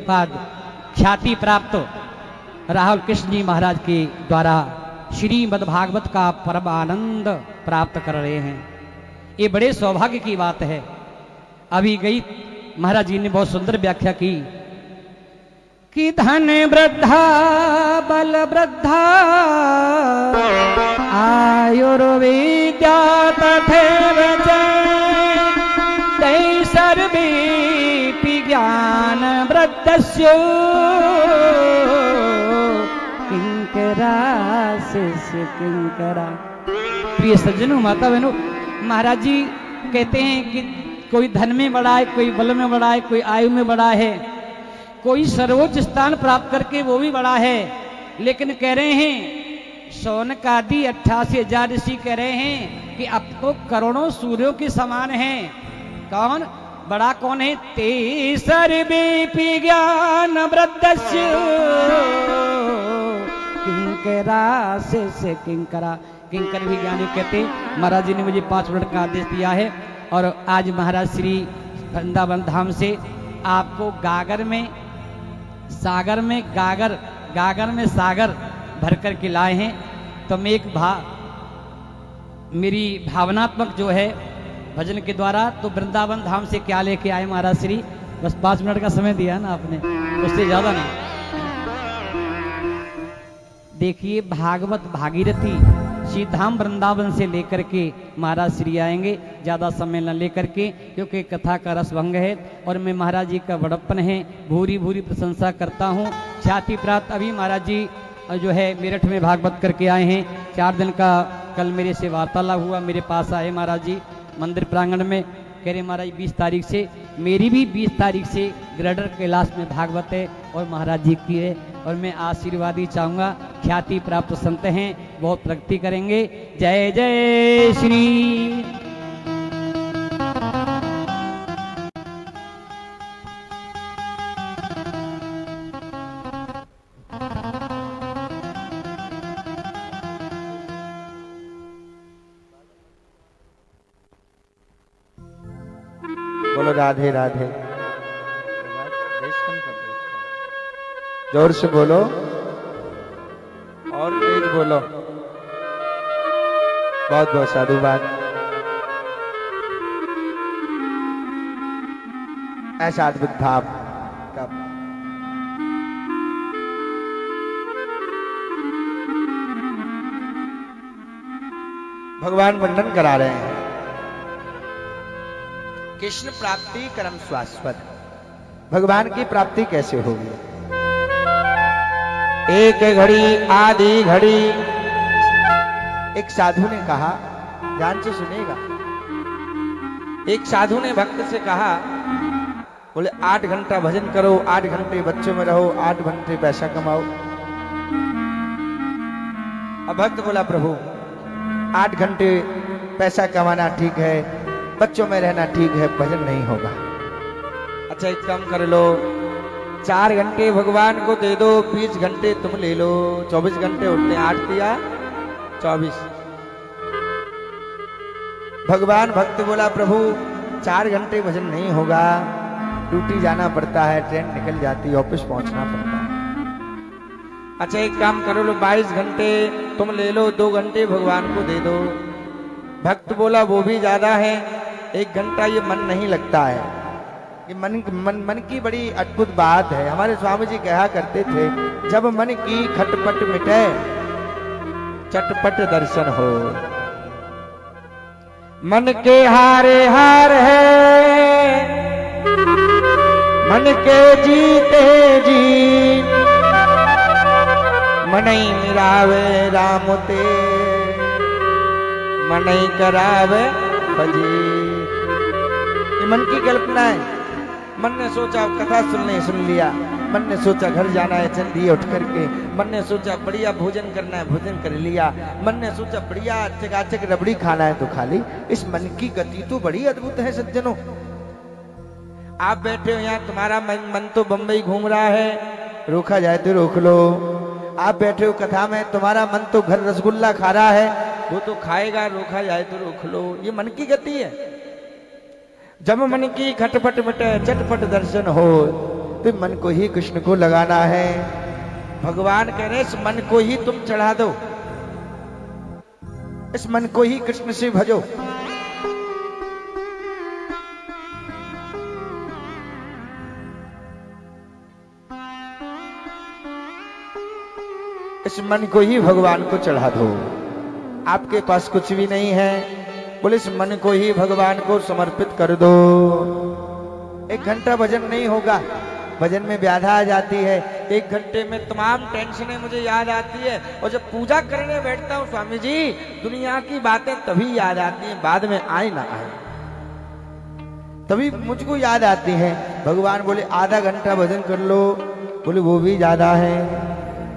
पद ख्याति प्राप्त राहुल कृष्ण जी महाराज के द्वारा श्रीमद् भागवत का परम आनंद प्राप्त कर रहे हैं। ये बड़े सौभाग्य की बात है। अभी गई महाराज जी ने बहुत सुंदर व्याख्या की कि धन वृद्धा बल वृद्धा आयुर्विद्या तथैव तै सर्वेपि ज्ञान वृद्धस्य किंकरा शिष्य किंकरा। प्रिय सज्जनों, माता बहनों, महाराज जी कहते हैं कि कोई धन में बड़ा है, कोई बल में बड़ा है, कोई आयु में बड़ा है, कोई सर्वोच्च स्थान प्राप्त करके वो भी बड़ा है, लेकिन कह रहे हैं शौनक आदि 88,000 ऋषि कह रहे हैं कि अब तो करोड़ों सूर्यों के समान हैं। कौन बड़ा कौन है? ते सर्वेपि ज्ञान वृद्धस्य किंकरा शिष्य किंकरा। किंकर भी ज्ञानी कहते। महाराज जी ने मुझे 5 मिनट का आदेश दिया है और आज महाराज श्री वृंदावन धाम से आपको गागर में सागर भर कर के लाए हैं। तो मैं एक मेरी भावनात्मक जो है भजन के द्वारा, तो वृंदावन धाम से क्या लेके आए महाराज श्री, बस 5 मिनट का समय दिया ना आपने, उससे ज्यादा नहीं। देखिए भागवत भागीरथी श्रीधाम वृंदावन से लेकर के महाराज श्री आएंगे, ज्यादा समय न लेकर के, क्योंकि कथा का रसभंग है और मैं महाराज जी का बड़प्पन है भूरी भूरी प्रशंसा करता हूँ। ख्याति प्राप्त अभी महाराज जी जो है मेरठ में भागवत करके आए हैं। 4 दिन का कल मेरे से वार्तालाप हुआ, मेरे पास आए महाराज जी मंदिर प्रांगण में, कह रहे महाराज 20 तारीख से, मेरी भी 20 तारीख से ग्रेटर कैलाश में भागवत है और महाराज जी की है, और मैं आशीर्वाद ही चाहूंगा। ख्याति प्राप्त संत हैं, बहुत प्रगति करेंगे। जय जय श्री। बोलो राधे राधे। जोर से बोलो और तेज बोलो। बहुत बहुत साधुवाद। ऐसा अद्भुत भाव का भगवान वर्णन करा रहे हैं। कृष्ण प्राप्ति कर्म शाश्वत। भगवान की प्राप्ति कैसे होगी? एक घड़ी आधी घड़ी। एक साधु ने कहा, ध्यान से सुनेगा, एक साधु ने भक्त से कहा, बोले 8 घंटा भजन करो, 8 घंटे बच्चों में रहो, 8 घंटे पैसा कमाओ। अब भक्त बोला, प्रभु 8 घंटे पैसा कमाना ठीक है, बच्चों में रहना ठीक है, भजन नहीं होगा। अच्छा एक काम कर लो, 4 घंटे भगवान को दे दो, 20 घंटे तुम ले लो, 24 घंटे होते हैं, 8 दिया 24। भगवान भक्त बोला, प्रभु 4 घंटे भजन नहीं होगा, ड्यूटी जाना पड़ता है, ट्रेन निकल जाती है, ऑफिस पहुंचना पड़ता है। अच्छा एक काम करो लो, 22 घंटे तुम ले लो, 2 घंटे भगवान को दे दो। भक्त बोला वो भी ज्यादा है, 1 घंटा ये मन नहीं लगता है। ये मन की बड़ी अद्भुत बात है। हमारे स्वामी जी कहा करते थे, जब मन की खटपट मिटे चटपट दर्शन हो। मन के हारे हार है, मन के जीते जीत, मनई मिरावे राम ते, मनई करावे भजी। ये मन की कल्पना है। मन ने सोचा कथा सुन लिया, मन ने सोचा घर जाना है, चल दिए उठ करके। मन ने सोचा बढ़िया भोजन करना है, भोजन कर लिया। मन ने सोचा बढ़िया चकाचक रबड़ी खाना है तो खा ली। इस मन की गति तो बड़ी अद्भुत है सज्जनों। आप बैठे हो यहाँ, तुम्हारा मन तो बम्बई घूम रहा है, रोका जाए तो रोक लो। आप बैठे हो कथा में, तुम्हारा मन तो घर रसगुल्ला खा रहा है, वो तो खाएगा, रोका जाए तो रोक लो। ये मन की गति है। जब मन की खटपट मिटे चटपट दर्शन हो, तो मन को ही कृष्ण को लगाना है। भगवान कह रहे इस मन को ही तुम चढ़ा दो, इस मन को ही कृष्ण से भजो। इस मन को ही भगवान को चढ़ा दो। आपके पास कुछ भी नहीं है, बोले इस मन को ही भगवान को समर्पित कर दो। 1 घंटा भजन नहीं होगा, भजन में व्याधा आ जाती है। 1 घंटे में तमाम टेंशनें मुझे याद आती है, और जब पूजा करने बैठता हूँ स्वामी जी, दुनिया की बातें तभी याद आती हैं, बाद में आए ना आए तभी मुझको याद आती हैं। भगवान बोले आधा घंटा भजन कर लो, बोले वो भी ज्यादा है।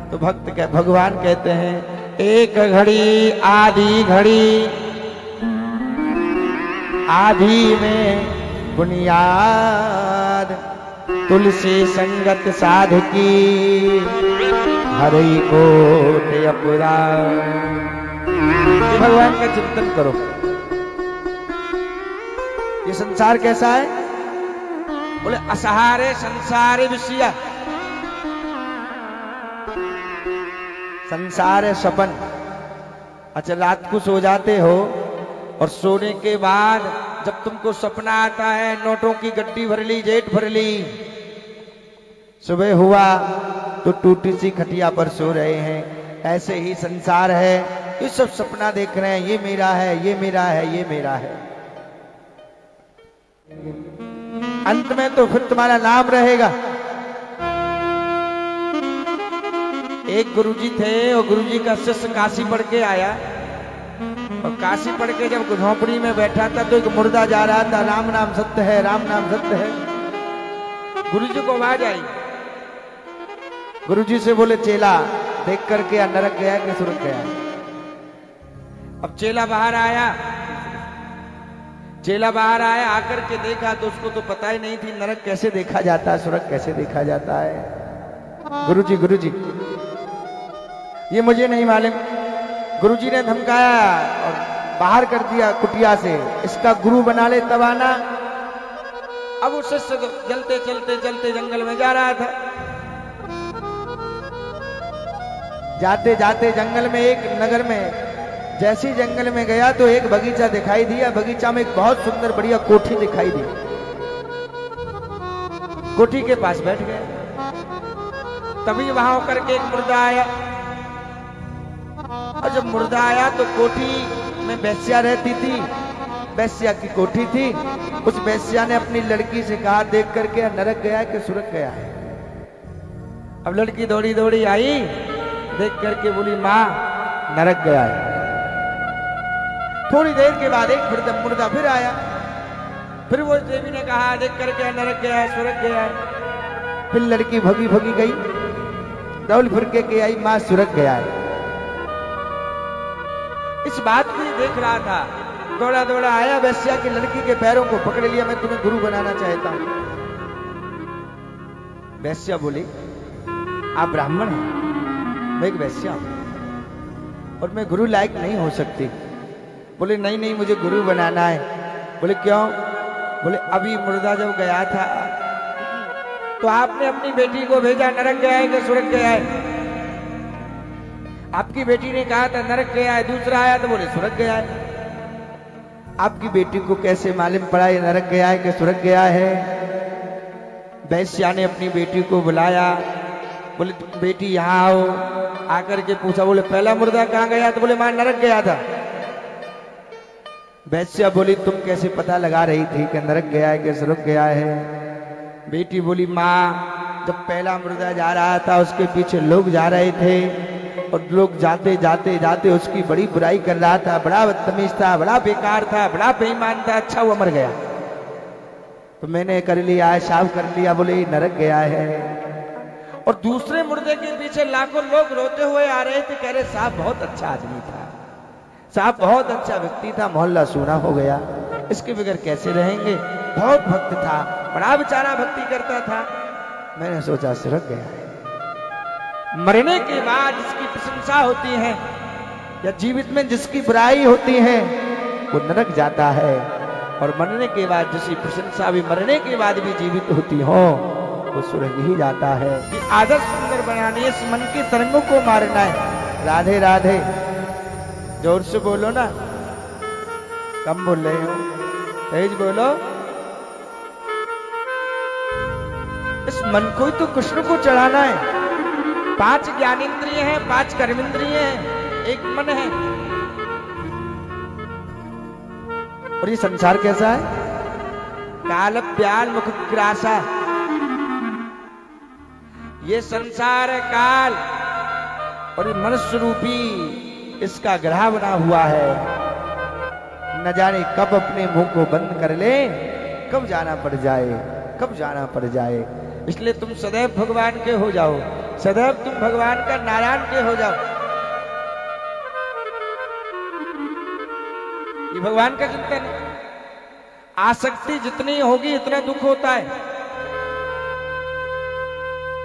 तो भगवान कहते हैं 1 घड़ी आधी घड़ी, आधी में बुनियाद, तुलसी संगत साध की, हरि कोट अपराध। भगवान का चिंतन करो। ये संसार कैसा है? बोले असहारे संसारे विषया, संसार है सपन। अच्छा, रात को सो जाते हो और सोने के बाद जब तुमको सपना आता है, नोटों की गड्डी भर ली, जेठ भर ली, सुबह हुआ तो टूटी सी खटिया पर सो रहे हैं। ऐसे ही संसार है, ये सब सपना देख रहे हैं, ये मेरा है, ये मेरा है, ये मेरा है। अंत में तो फिर तुम्हारा नाम रहेगा। एक गुरुजी थे, और गुरुजी का शिष्य काशी पढ़ के आया, और काशी पढ़ के जब झोंपड़ी में बैठा था तो एक मुर्दा जा रहा था, राम नाम सत्य है, राम नाम सत्य है। गुरुजी को आवाज आई, गुरुजी से बोले चेला देख करके नरक गया कि स्वर्ग गया। अब चेला बाहर आया, चेला बाहर आया, आकर के देखा तो उसको तो पता ही नहीं थी नरक कैसे देखा जाता है, स्वर्ग कैसे देखा जाता है। गुरुजी गुरुजी ये मुझे नहीं मालूम। गुरुजी ने धमकाया और बाहर कर दिया कुटिया से, इसका गुरु बना ले तब आना। अब वो शिष्य चलते चलते चलते जंगल में जा रहा था। जाते जाते जंगल में, एक नगर में, जैसे जंगल में गया तो एक बगीचा दिखाई दिया। बगीचा में एक बहुत सुंदर बढ़िया कोठी दिखाई दी। कोठी के पास बैठ गए। तभी वहां होकर के एक मुर्दा आया, और जब मुर्दा आया तो कोठी में वेश्या रहती थी, वेश्या की कोठी थी। उस वेश्या ने अपनी लड़की से कहा देख करके नरक गया है कि स्वर्ग गया है। अब लड़की दौड़ी दौड़ी आई, देख करके बोली माँ नरक गया है। थोड़ी देर के बाद एक मुर्दा फिर आया, फिर वो देवी ने कहा देख करके नरक गया है, स्वर्ग गया है। फिर लड़की भगी भगी गई, दौड़ फिर के आई, माँ स्वर्ग गया है। इस बात को देख रहा था, दौड़ा दौड़ा आया, वेश्या की लड़की के पैरों को पकड़ लिया, मैं तुम्हें गुरु बनाना चाहता हूं। वेश्या बोली आप ब्राह्मण हैं, मैं एक वेश्या हूं और मैं गुरु लायक नहीं हो सकती। बोले नहीं नहीं मुझे गुरु बनाना है। बोले क्यों? बोले अभी मुर्दा जब गया था तो आपने अपनी बेटी को भेजा नरक गया है कि स्वर्ग गया है। आपकी बेटी ने कहा था नरक गया है, दूसरा आया तो बोले स्वर्ग गया है। आपकी बेटी को कैसे मालूम पड़ा ये नरक गया है कि स्वर्ग गया है? वैश्या ने अपनी बेटी को बुलाया, बोले बेटी यहाँ आओ। आकर के पूछा, बोले पहला मुर्दा कहाँ गया? तो बोले मां नरक गया था। वैश्या बोली तुम कैसे पता लगा रही थी कि नरक गया है कि स्वर्ग गया है? बेटी बोली माँ जब पहला मुर्दा जा रहा था उसके पीछे लोग जा रहे थे, और लोग जाते जाते जाते उसकी बड़ी बुराई कर रहा था, बड़ा बदतमीज था, बड़ा बेकार था, बड़ा बेईमान था, अच्छा हुआ मर गया। तो मैंने कर लिया, साफ कर लिया, बोले नरक गया है। और दूसरे मुर्दे के पीछे लाखों लोग रोते हुए आ रहे थे, कह रहे साहब बहुत अच्छा आदमी था, साहब बहुत अच्छा व्यक्ति था, मोहल्ला सूना हो गया, इसके बगैर कैसे रहेंगे, बहुत भक्त था, बड़ा बेचारा भक्ति करता था। मैंने सोचा सिरक गया है। मरने के बाद जिसकी प्रशंसा होती है या जीवित में जिसकी बुराई होती है वो नरक जाता है, और मरने के बाद जिसकी प्रशंसा भी मरने के बाद भी जीवित होती हो वो स्वर्ग ही जाता है। कि आदत सुंदर बनानी है, इस मन की तरंगों को मारना है। राधे राधे, जोर से बोलो ना, कम बोल रहे हो, तेज बोलो। इस मन को ही तो कृष्ण को चढ़ाना है। 5 ज्ञानेंद्रिय हैं, 5 कर्मेंद्रिय हैं, एक मन है। और ये संसार कैसा है? काल प्याल मुख ग्रासा, ये संसार है काल, और ये मनुष्य रूपी इसका ग्रह बना हुआ है। न जाने कब अपने मुंह को बंद कर ले, कब जाना पड़ जाए, कब जाना पड़ जाए। इसलिए तुम सदैव भगवान के हो जाओ, सदैव तुम भगवान का नारायण के हो जाओ। ये भगवान का चिंतन है। आसक्ति जितनी होगी इतना दुख होता है।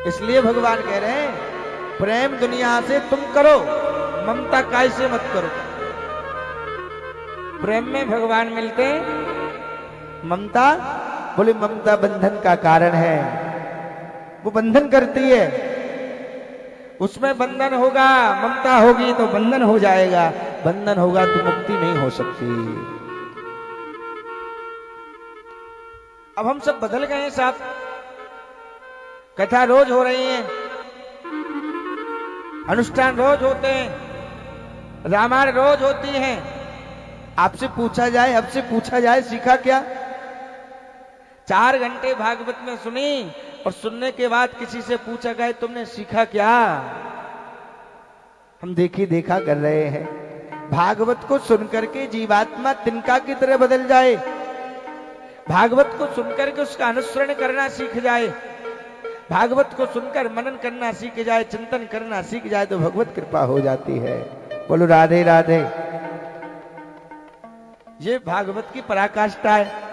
इसलिए भगवान कह रहे हैं प्रेम दुनिया से तुम करो, ममता काय से मत करो। प्रेम में भगवान मिलते, ममता, बोले ममता बंधन का कारण है, वो बंधन करती है, उसमें बंधन होगा, ममता होगी तो बंधन हो जाएगा, बंधन होगा तो मुक्ति नहीं हो सकती। अब हम सब बदल गए हैं साहब, कथा रोज हो रही है, अनुष्ठान रोज होते हैं, रामायण रोज होती है। आपसे पूछा जाए, अब से पूछा जाए सीखा क्या? 4 घंटे भागवत में सुनी और सुनने के बाद किसी से पूछा गया तुमने सीखा क्या? हम देखी देखा कर रहे हैं। भागवत को सुनकर के जीवात्मा तिनका की तरह बदल जाए, भागवत को सुनकर के उसका अनुसरण करना सीख जाए, भागवत को सुनकर मनन करना सीख जाए, चिंतन करना सीख जाए तो भगवत कृपा हो जाती है। बोलो राधे राधे। ये भागवत की पराकाष्ठा है।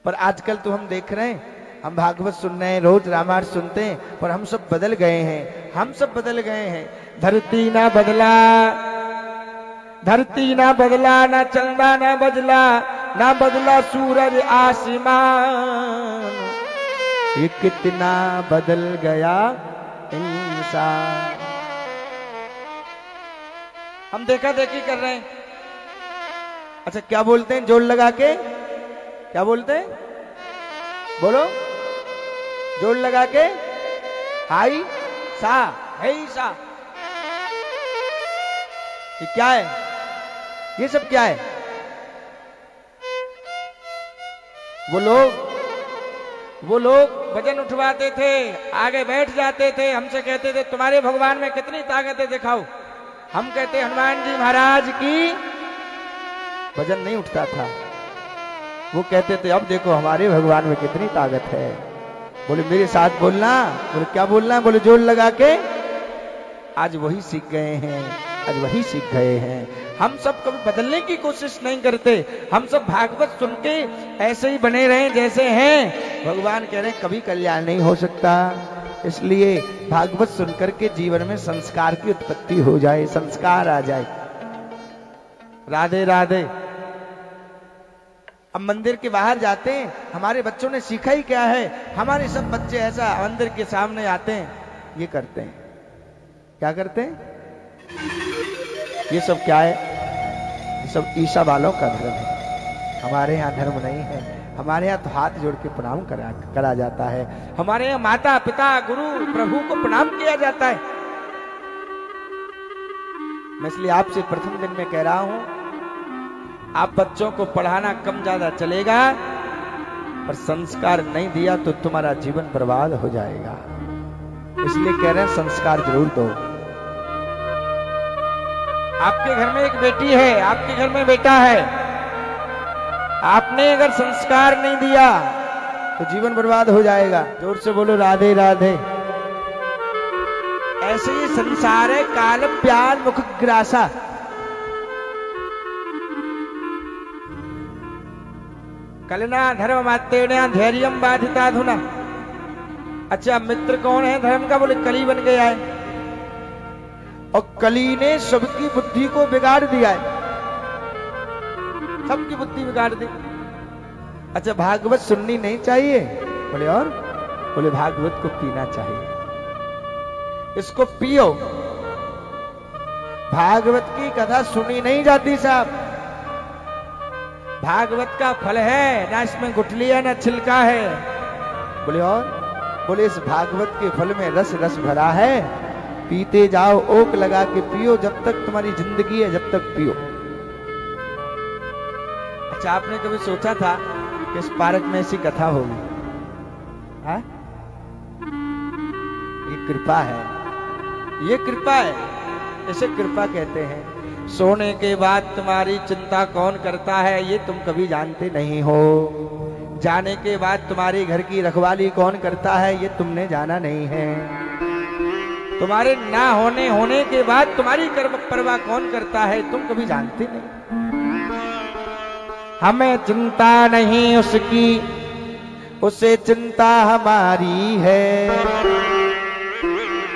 पर आजकल तो हम देख रहे हैं, हम भागवत सुन रहे हैं, रोज रामायण सुनते हैं, पर हम सब बदल गए हैं, हम सब बदल गए हैं। धरती ना बदला, धरती ना बदला, ना चंदा ना बदला, ना बदला सूरज आसमान, ये कितना बदल गया इंसान। हम देखा देखी कर रहे हैं। अच्छा क्या बोलते हैं जोड़ लगा के? क्या बोलते हैं? बोलो, जोड़ लगा के हाई सा है सा। ये क्या है? ये सब क्या है? वो लोग वजन उठवाते थे, आगे बैठ जाते थे, हमसे कहते थे तुम्हारे भगवान में कितनी ताकत है दिखाओ। हम कहते हनुमान जी महाराज की वजन नहीं उठता था। वो कहते थे अब देखो हमारे भगवान में कितनी ताकत है। बोले मेरे साथ बोलना। बोले क्या बोलना है? बोले जोड़ लगा के। आज वही सीख गए हैं, आज वही सीख गए हैं। हम सब कभी बदलने की कोशिश नहीं करते, हम सब भागवत सुन के ऐसे ही बने रहे जैसे हैं। भगवान कह रहे हैं कभी कल्याण नहीं हो सकता। इसलिए भागवत सुनकर के जीवन में संस्कार की उत्पत्ति हो जाए, संस्कार आ जाए। राधे राधे। अब मंदिर के बाहर जाते हैं, हमारे बच्चों ने सीखा ही क्या है? हमारे सब बच्चे ऐसा मंदिर के सामने आते हैं, ये करते हैं। क्या करते हैं? ये सब क्या है? ये सब ईसा वालों का धर्म है। हमारे यहाँ धर्म नहीं है। हमारे यहाँ तो हाथ जोड़ के प्रणाम करा जाता है। हमारे यहाँ माता पिता गुरु प्रभु को प्रणाम किया जाता है। मैं इसलिए आपसे प्रथम दिन में कह रहा हूं, आप बच्चों को पढ़ाना कम ज्यादा चलेगा, पर संस्कार नहीं दिया तो तुम्हारा जीवन बर्बाद हो जाएगा। इसलिए कह रहे हैं संस्कार जरूर दो। आपके घर में एक बेटी है, आपके घर में बेटा है, आपने अगर संस्कार नहीं दिया तो जीवन बर्बाद हो जाएगा। जोर से बोलो राधे राधे। ऐसे ही संसार है काल प्यार मुख ग्रासा। कलना धर्म मातेण्या धैर्यम बाधिता धुना। अच्छा मित्र कौन है धर्म का? बोले कली बन गया है, और कली ने सबकी बुद्धि को बिगाड़ दिया है, सबकी बुद्धि बिगाड़ दी। अच्छा भागवत सुननी नहीं चाहिए? बोले और? बोले भागवत को पीना चाहिए, इसको पियो। भागवत की कथा सुनी नहीं जाती साहब। भागवत का फल है, ना इसमें गुठली है ना छिलका है। बोले और? बोले इस भागवत के फल में रस रस भरा है, पीते जाओ, ओक लगा के पियो, जब तक तुम्हारी जिंदगी है जब तक पियो। अच्छा आपने कभी सोचा था कि इस पार्क में ऐसी कथा होगी? हाँ? ये कृपा है, ये कृपा है, इसे कृपा कहते हैं। सोने के बाद तुम्हारी चिंता कौन करता है ये तुम कभी जानते नहीं हो। जाने के बाद तुम्हारे घर की रखवाली कौन करता है ये तुमने जाना नहीं है। तुम्हारे ना होने के बाद तुम्हारी कर्म परवाह कौन करता है तुम कभी जानते नहीं। हमें चिंता नहीं उसकी, उसे चिंता हमारी है,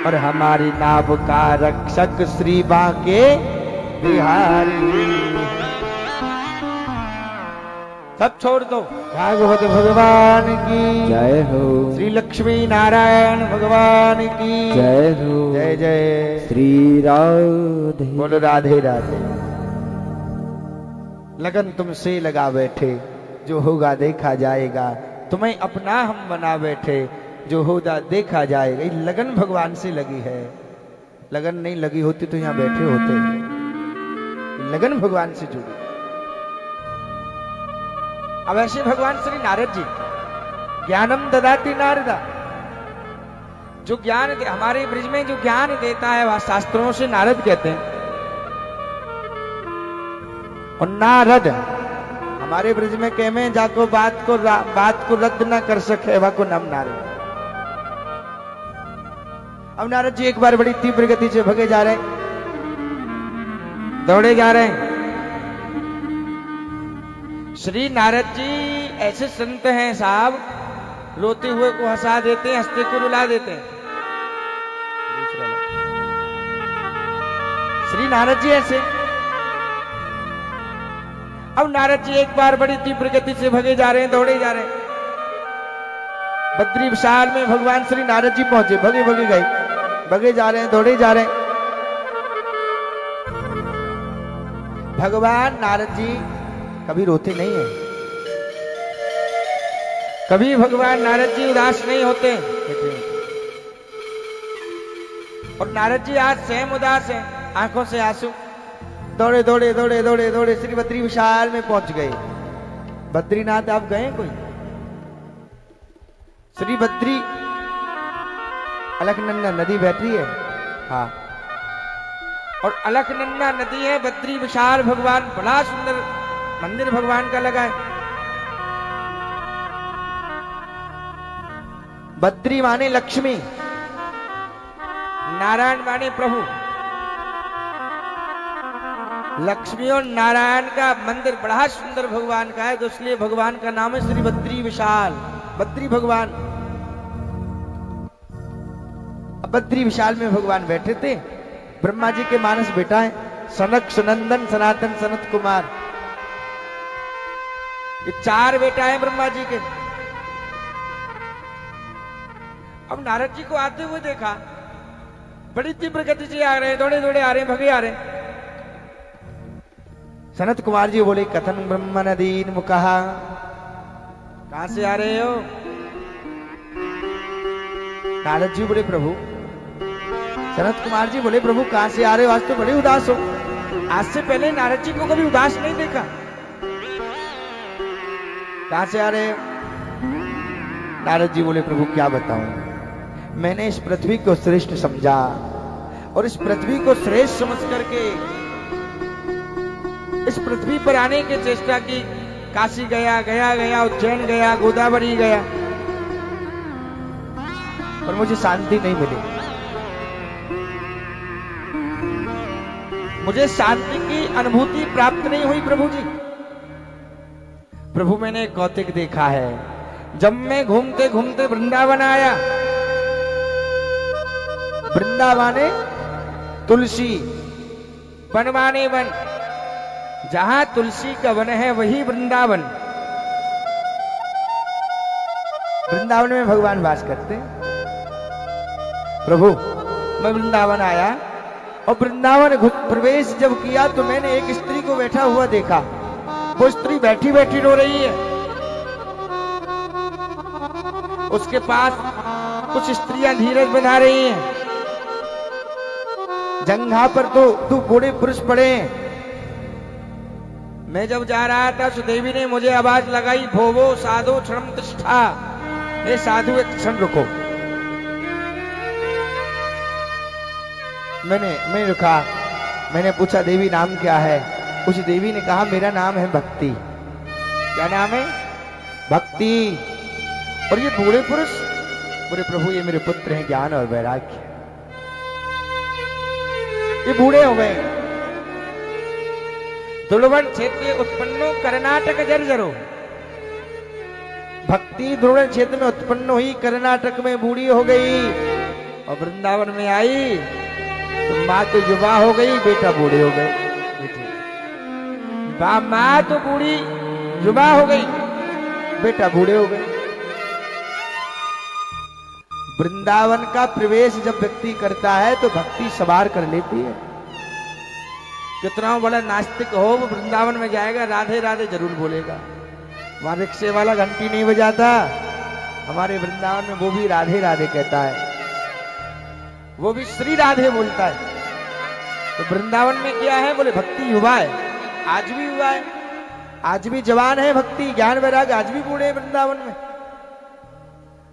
और हमारी नाव का रक्षक श्री बांके बिहारी। सब छोड़ दो। भागवत भगवान की जय हो। श्री लक्ष्मी नारायण भगवान की जय हो। जय जय श्री राधे। बोलो राधे राधे। लगन तुमसे लगा बैठे, जो होगा देखा जाएगा। तुम्हें अपना हम बना बैठे, जो होगा देखा जाएगा। ये लगन भगवान से लगी है। लगन नहीं लगी होती तो यहाँ बैठे होते। लगन भगवान से जुड़ी। अब ऐसे भगवान श्री नारद जी ज्ञानम ददाति नारदा, जो ज्ञान हमारे ब्रज में जो ज्ञान देता है वह शास्त्रों से नारद कहते हैं। और नारद हमारे ब्रज में कह में जाको बात को रद्द ना कर सके वह को नाम नारद। अब नारद जी एक बार बड़ी तीव्र गति से भगे जा रहे हैं, दौड़े जा रहे हैं। श्री नारद जी ऐसे संत हैं साहब, रोते हुए को हंसा देते हैं, हंसते को रुला देते हैं। श्री नारद जी ऐसे। अब नारद जी एक बार बड़ी तीव्र गति से भगे जा रहे हैं, दौड़े जा रहे हैं। बद्री विशाल में भगवान श्री नारद जी पहुंचे, भगे भगे गए, भगे जा रहे हैं, दौड़े जा रहे हैं। भगवान नारद जी कभी रोते नहीं है, कभी भगवान नारद जी उदास नहीं होते। और नारद जी आज स्वयं उदास हैं, आंखों से आंसू। दौड़े दौड़े दौड़े दौड़े दौड़े श्री बद्री विशाल में पहुंच गए। बद्रीनाथ आप गए कोई? श्री बद्री अलकनंदा नदी बहती है, हाँ, और अलकनंदा नदी है, बद्री विशाल भगवान, बड़ा सुंदर मंदिर भगवान का लगा है। बद्री माने लक्ष्मी, नारायण माने प्रभु। लक्ष्मी और नारायण का मंदिर बड़ा सुंदर भगवान का है, तो इसलिए भगवान का नाम है श्री बद्री विशाल, बद्री भगवान। बद्री विशाल में भगवान बैठे थे। ब्रह्मा जी के मानस बेटा है, सनक सनंदन सनातन सनत कुमार, ये 4 बेटा है ब्रह्मा जी के। अब नारद जी को आते हुए देखा, बड़ी तीव्र गति से आ रहे हैं, दौड़े दौड़े आ रहे हैं, भगे आ रहे हैं। सनत कुमार जी बोले, कथन ब्रह्म नदीन मुकहा, कहां से आ रहे हो? नारद जी बोले, प्रभु। सनत कुमार जी बोले, प्रभु कहां से आ रहे हो? आज तो बड़े उदास हो। आज से पहले नारद जी को कभी उदास नहीं देखा। कहां से आ रहे हो? नारद जी बोले, प्रभु क्या बताऊं, मैंने इस पृथ्वी को श्रेष्ठ समझा, और इस पृथ्वी को श्रेष्ठ समझ करके इस पृथ्वी पर आने की चेष्टा की। काशी गया, उज्जैन गया, गोदावरी गया, पर मुझे शांति नहीं मिली। मुझे शांति की अनुभूति प्राप्त नहीं हुई प्रभु जी। प्रभु मैंने एक कौतिक देखा है, जब मैं घूमते घूमते वृंदावन आया, वृंदावाने तुलसी बनवाने वन, जहां तुलसी का वन है वही वृंदावन। वृंदावन में भगवान वास करते हैं। प्रभु मैं वृंदावन आया और वृंदावन प्रवेश जब किया तो मैंने एक स्त्री को बैठा हुआ देखा। वो स्त्री बैठी बैठी रो रही है। उसके पास कुछ स्त्रियां धीरज बना रही हैं। जंघा पर तो बूढ़े पुरुष पड़े हैं। मैं जब जा रहा था सुदेवी ने मुझे आवाज लगाई, भोवो साधु क्षण तिष्ठा, हे साधु एक क्षण रुको। मैंने रुका। मैंने पूछा देवी नाम क्या है? उस देवी ने कहा मेरा नाम है भक्ति। क्या नाम है? भक्ति। और ये बूढ़े पुरुष बोले प्रभु ये मेरे पुत्र हैं ज्ञान और वैराग्य। ये बूढ़े हो गए। दुर्लभन क्षेत्र उत्पन्नो कर्नाटक जर्जरो। भक्ति ध्रुव क्षेत्र में उत्पन्न हुई, कर्नाटक में बूढ़ी हो गई और वृंदावन में आई तो माँ तो युवा हो गई, बेटा बूढ़े हो गए। माँ तो बूढ़ी युवा हो गई, बेटा बूढ़े हो गए। वृंदावन का प्रवेश जब व्यक्ति करता है तो भक्ति सवार कर लेती है। कितना बड़ा नास्तिक हो वो वृंदावन में जाएगा राधे राधे जरूर बोलेगा। वहां रिक्शे वाला घंटी नहीं बजाता, हमारे वृंदावन में वो भी राधे राधे कहता है, वो भी श्री राधे बोलता है। तो वृंदावन में क्या है? बोले भक्ति युवा है, आज भी युवा है, आज भी जवान है भक्ति ज्ञान वैराग, आज भी बूढ़े वृंदावन में।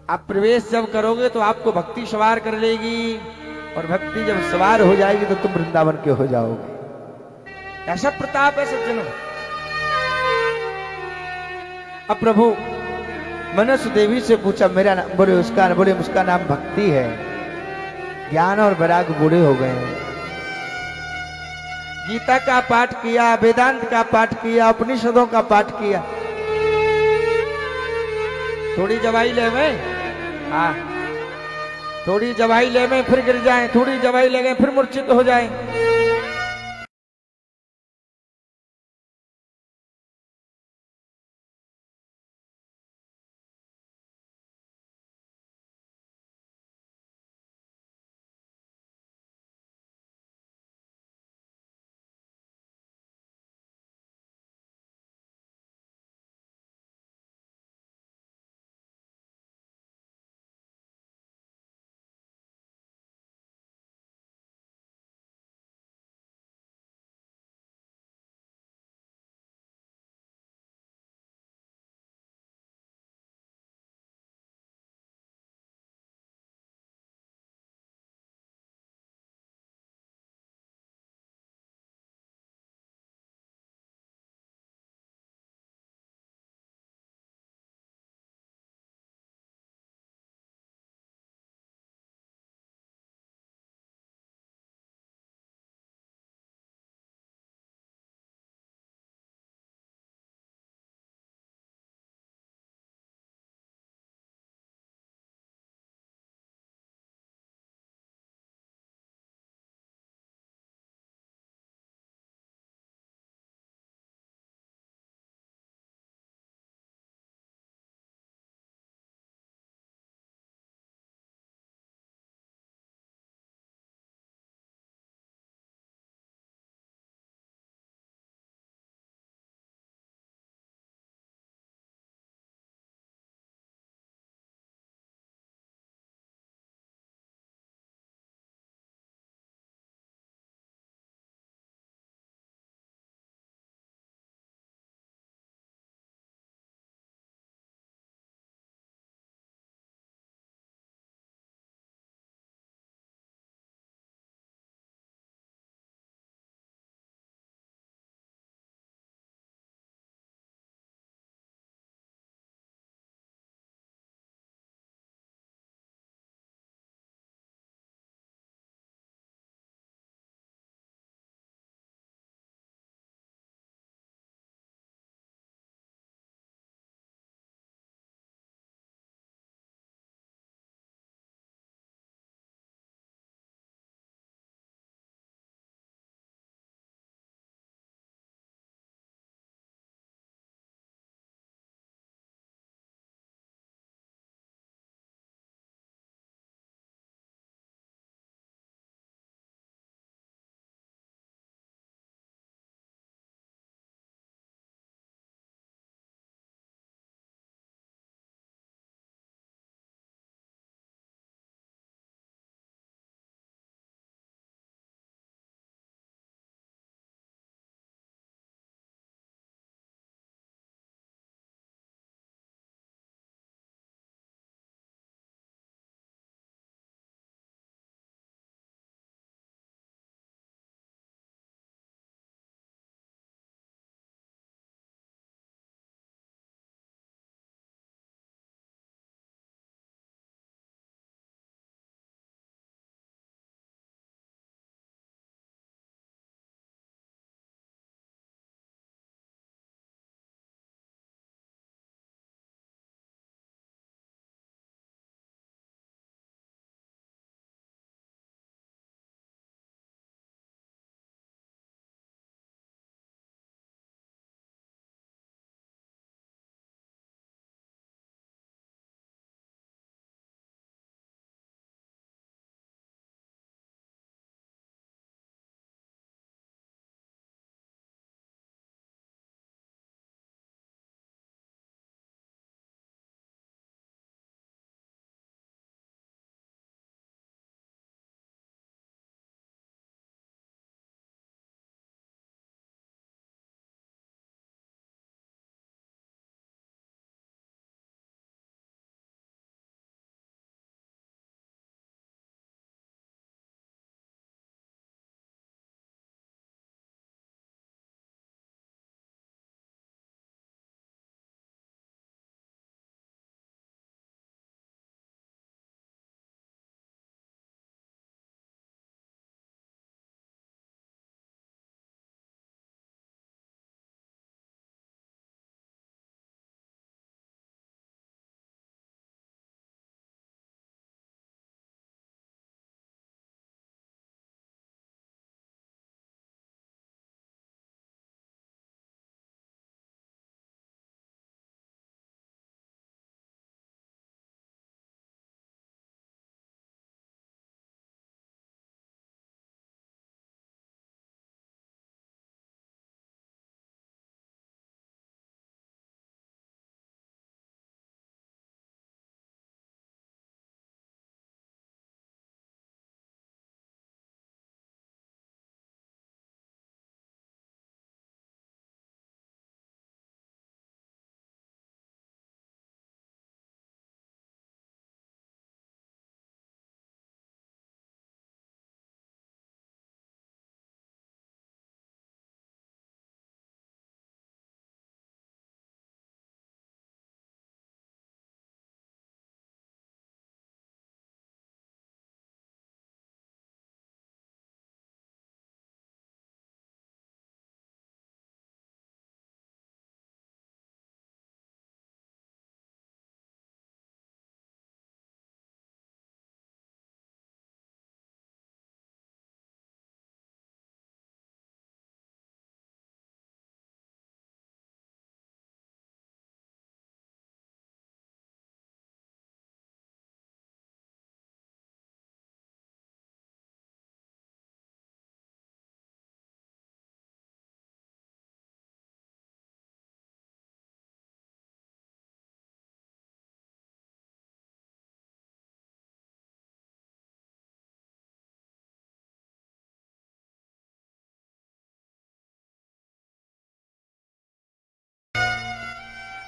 आप प्रवेश जब करोगे तो आपको भक्ति सवार कर लेगी, और भक्ति जब सवार हो जाएगी तो तुम वृंदावन के हो जाओगे। ऐसा प्रताप है सज्जनों। अब प्रभु मैंने सुदेवी से पूछा मेरा नाम, बोले उसका नाम भक्ति है, ज्ञान और वैराग बूढ़े हो गए हैं। गीता का पाठ किया, वेदांत का पाठ किया, उपनिषदों का पाठ किया। थोड़ी दवाई ले में, हाँ थोड़ी दवाई ले में फिर गिर जाएं, थोड़ी दवाई ले गए फिर मूर्छित हो जाएं।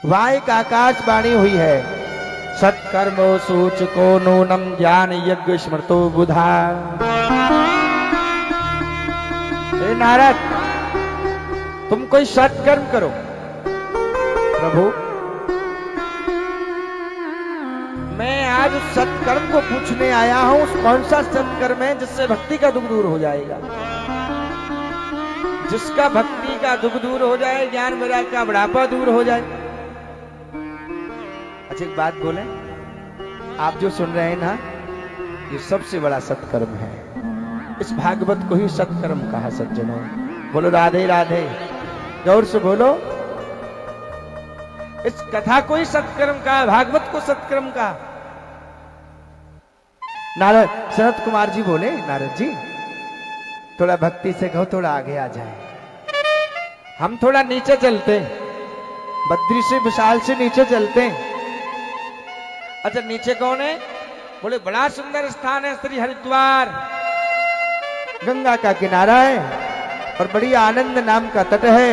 वहां एक आकाशवाणी हुई है, सत्कर्मो सूचको नूनम ज्ञान यज्ञ स्मृतो बुधा। हे नारद, तुम कोई सत्कर्म करो। प्रभु, मैं आज उस सत्कर्म को पूछने आया हूं, उस कौन सा सत्कर्म है जिससे भक्ति का दुख दूर हो जाएगा, जिसका भक्ति का दुख दूर हो जाए, ज्ञान वैराग्य का बुढ़ापा दूर हो जाए। अच्छा एक बात बोले, आप जो सुन रहे हैं ना, ये सबसे बड़ा सत्कर्म है। इस भागवत को ही सत्कर्म कहा सज्जनों। बोलो राधे राधे, जोर से बोलो। इस कथा को ही सत्कर्म कहा, भागवत को सत्कर्म कहा। नारद, सनत कुमार जी बोले, नारद जी थोड़ा भक्ति से कहो, थोड़ा आगे आ जाए, हम थोड़ा नीचे चलते, बद्री से विशाल से नीचे चलते। अच्छा नीचे कौन है? बोले बड़ा सुंदर स्थान है, श्री हरिद्वार, गंगा का किनारा है और बड़ी आनंद नाम का तट है।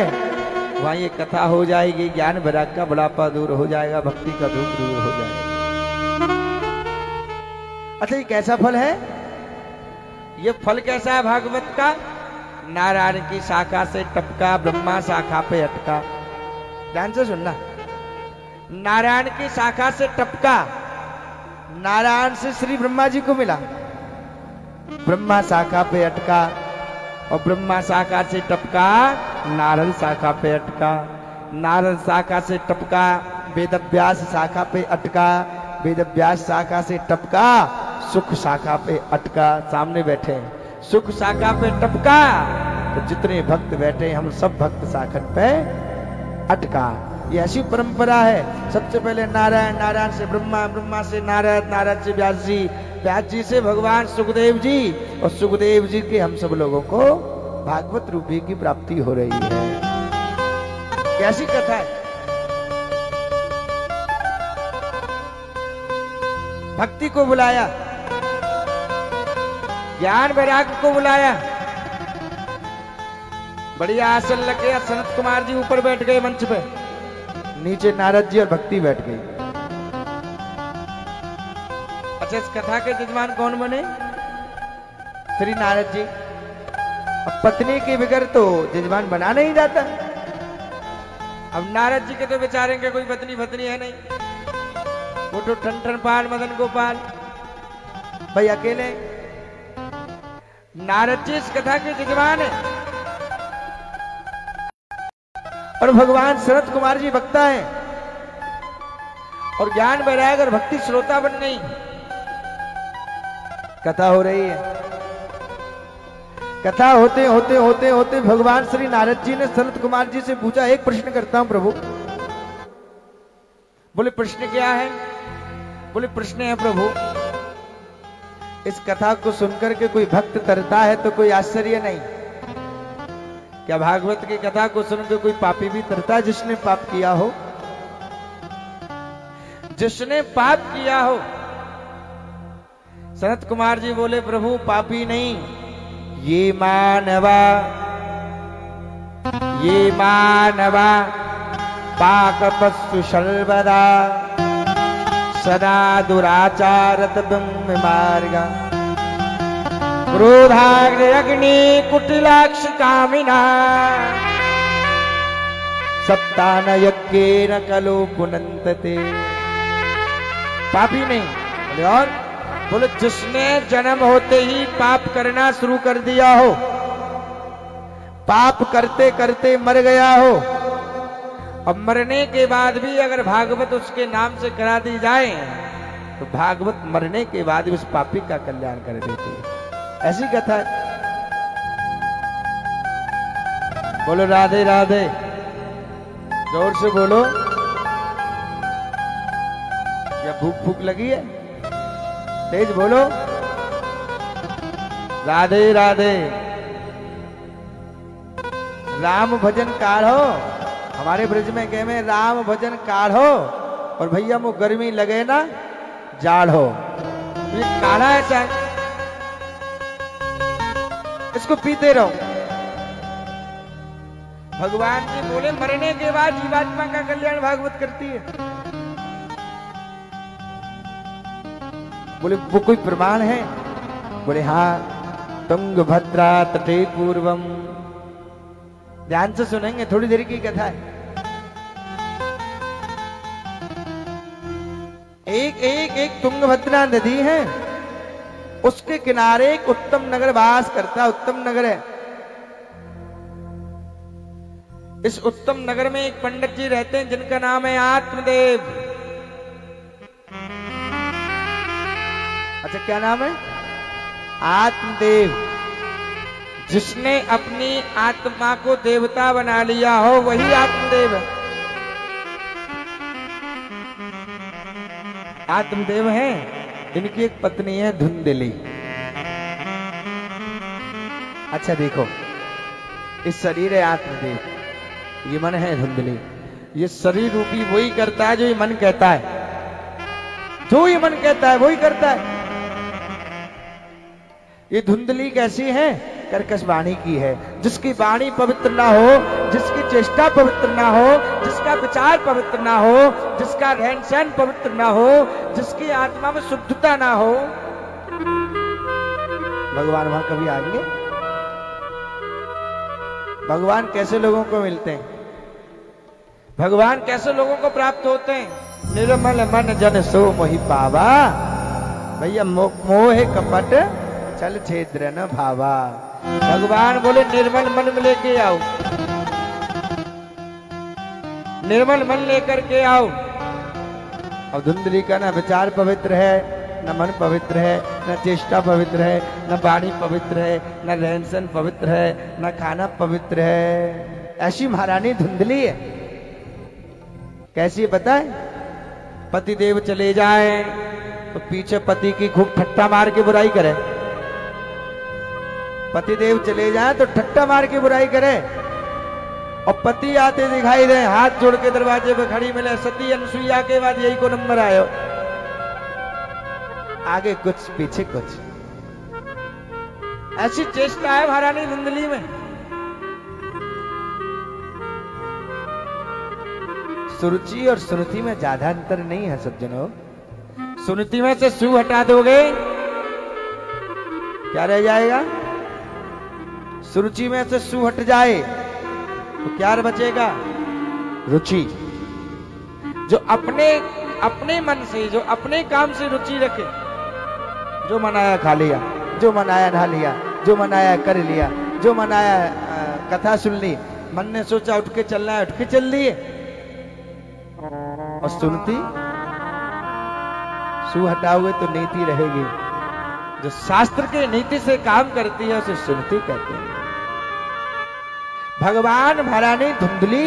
वहां ये कथा हो जाएगी, ज्ञान वैराग्य का बुढ़ापा दूर हो जाएगा, भक्ति का दुख दूर हो जाएगा। अच्छा ये कैसा फल है? ये फल कैसा है भागवत का? नारायण की शाखा से टपका, ब्रह्मा शाखा पे अटका। ध्यान से सुनना, नारायण की शाखा से टपका, नारायण से श्री ब्रह्मा जी को मिला, ब्रह्मा शाखा पे अटका और ब्रह्मा शाखा से टपका, नारद शाखा पे अटका, नारद शाखा से टपका, वेदव्यास शाखा पे अटका, वेदव्यास शाखा से टपका, सुख शाखा पे अटका। सामने बैठे सुख शाखा पे टपका तो जितने भक्त बैठे हम सब भक्त शाखा पे अटका। ये ऐसी परंपरा है। सबसे पहले नारायण, नारायण से ब्रह्मा, ब्रह्मा से नारद, नारद से व्यास जी, व्यास जी से भगवान सुखदेव जी और सुखदेव जी के हम सब लोगों को भागवत रूपी की प्राप्ति हो रही है। कैसी कथा है? भक्ति को बुलाया, ज्ञान वैराग्य को बुलाया, बढ़िया आसन लगे, सनत कुमार जी ऊपर बैठ गए मंच पे, नीचे नारद जी और भक्ति बैठ गई। अच्छा इस कथा के यजमान कौन बने? श्री नारद जी। अब पत्नी के बगैर तो यजमान बना नहीं जाता। अब नारद जी के तो बेचारेंगे कोई पत्नी पत्नी है नहीं, वो तो ठन ठन पाल मदन गोपाल भाई अकेले। नारद जी इस कथा के यजमान है और भगवान सनत कुमार जी वक्ता है और ज्ञान वैराग्य और भक्ति श्रोता बन गई। कथा हो रही है। कथा होते होते होते होते भगवान श्री नारद जी ने सनत कुमार जी से पूछा, एक प्रश्न करता हूं प्रभु। बोले प्रश्न क्या है? बोले प्रश्न है प्रभु, इस कथा को सुनकर के कोई भक्त तरता है तो कोई आश्चर्य नहीं। क्या भागवत की कथा को सुनकर कोई पापी भी तरता है? जिसने पाप किया हो, जिसने पाप किया हो। सनत कुमार जी बोले प्रभु पापी नहीं, ये मानवा पाकपस्तु सर्वदा सदा दुराचारत ब्रह्म मार्गा क्रोधाग्नि अग्नि कुटिलाक्ष कामिना सप्तान यज्ञेन कलो पुनंतते। पापी नहीं। बोले और? बोले जिसने जन्म होते ही पाप करना शुरू कर दिया हो, पाप करते करते मर गया हो, अब मरने के बाद भी अगर भागवत उसके नाम से करा दी जाए तो भागवत मरने के बाद भी उस पापी का कल्याण कर देती है। ऐसी कथा है। बोलो राधे राधे, जोर से बोलो। या भूख भूख लगी है? तेज बोलो। राधे राधे। राम भजन काढ़ो, हमारे ब्रज में कहे में राम भजन काढ़ो और भैया वो गर्मी लगे ना जाढ़ो। ये काढ़ा है चाहे, इसको पीते रहो। भगवान जी बोले मरने के बाद जीवात्मा का कल्याण भागवत करती है। बोले वो कोई प्रमाण है? बोले हाँ, तुंगभद्रा तटे पूर्वम। ध्यान से सुनेंगे, थोड़ी देर की कथा है। एक तुंगभद्रा नदी है, उसके किनारे एक उत्तम नगर वास करता है। उत्तम नगर है। इस उत्तम नगर में एक पंडित जी रहते हैं जिनका नाम है आत्मदेव। अच्छा, क्या नाम है? आत्मदेव। जिसने अपनी आत्मा को देवता बना लिया हो वही आत्मदेव है। आत्मदेव हैं। इनकी एक पत्नी है धुंधली। अच्छा देखो, इस शरीर है आत्मदेव, ये मन है धुंधली। ये शरीर रूपी वही करता है जो ये मन कहता है। जो ये मन कहता है वही करता है। ये धुंधली कैसी है? कर्कश वाणी की है। जिसकी वाणी पवित्र ना हो, जिसकी चेष्टा पवित्र ना हो, जिसका विचार पवित्र ना हो, जिसका रहन सहन पवित्र ना हो, जिसकी आत्मा में शुद्धता ना हो, भगवान वहां कभी आएंगे? भगवान कैसे लोगों को मिलते हैं? भगवान कैसे लोगों को प्राप्त होते हैं? निर्मल मन जन सो मोहि पावा। भैया मोह कपट चल छेद्र न भावा। भगवान बोले निर्मल मन में लेके आओ, निर्मल मन लेकर के आओ। और धुंधली का ना विचार पवित्र है, न मन पवित्र है, न चेष्टा पवित्र है, न वाणी पवित्र है, न रहन सहन पवित्र है, न खाना पवित्र है। ऐसी महारानी धुंधली है। कैसी है पता है? पतिदेव चले जाए तो पीछे पति की खूब ठट्टा मार के बुराई करे। पतिदेव चले जाए तो ठट्टा मार के बुराई करे। और पति आते दिखाई दे, हाथ जोड़ के दरवाजे पे खड़ी मिले, सती अनसुईया के बाद यही को नंबर आयो। आगे कुछ पीछे कुछ। ऐसी चेष्टा है महारानी धुंधली में। सुरुचि और सुनति में ज्यादा अंतर नहीं है सज्जनों। सुनति में से सु हटा दोगे क्या रह जाएगा? सुरुचि में से सु हट जाए तो क्या बचेगा? रुचि। जो अपने मन से, जो अपने काम से रुचि रखे। जो मनाया खा लिया, जो मनाया नहा लिया, जो मनाया कर लिया, जो मनाया कथा सुन ली, मन ने सोचा उठ के चलना है, उठ के चल लिए। और सुनती, सु हटाओगे तो नीति रहेगी। जो शास्त्र के नीति से काम करती है उसे सुनती कहते हैं। भगवान महारानी धुंधली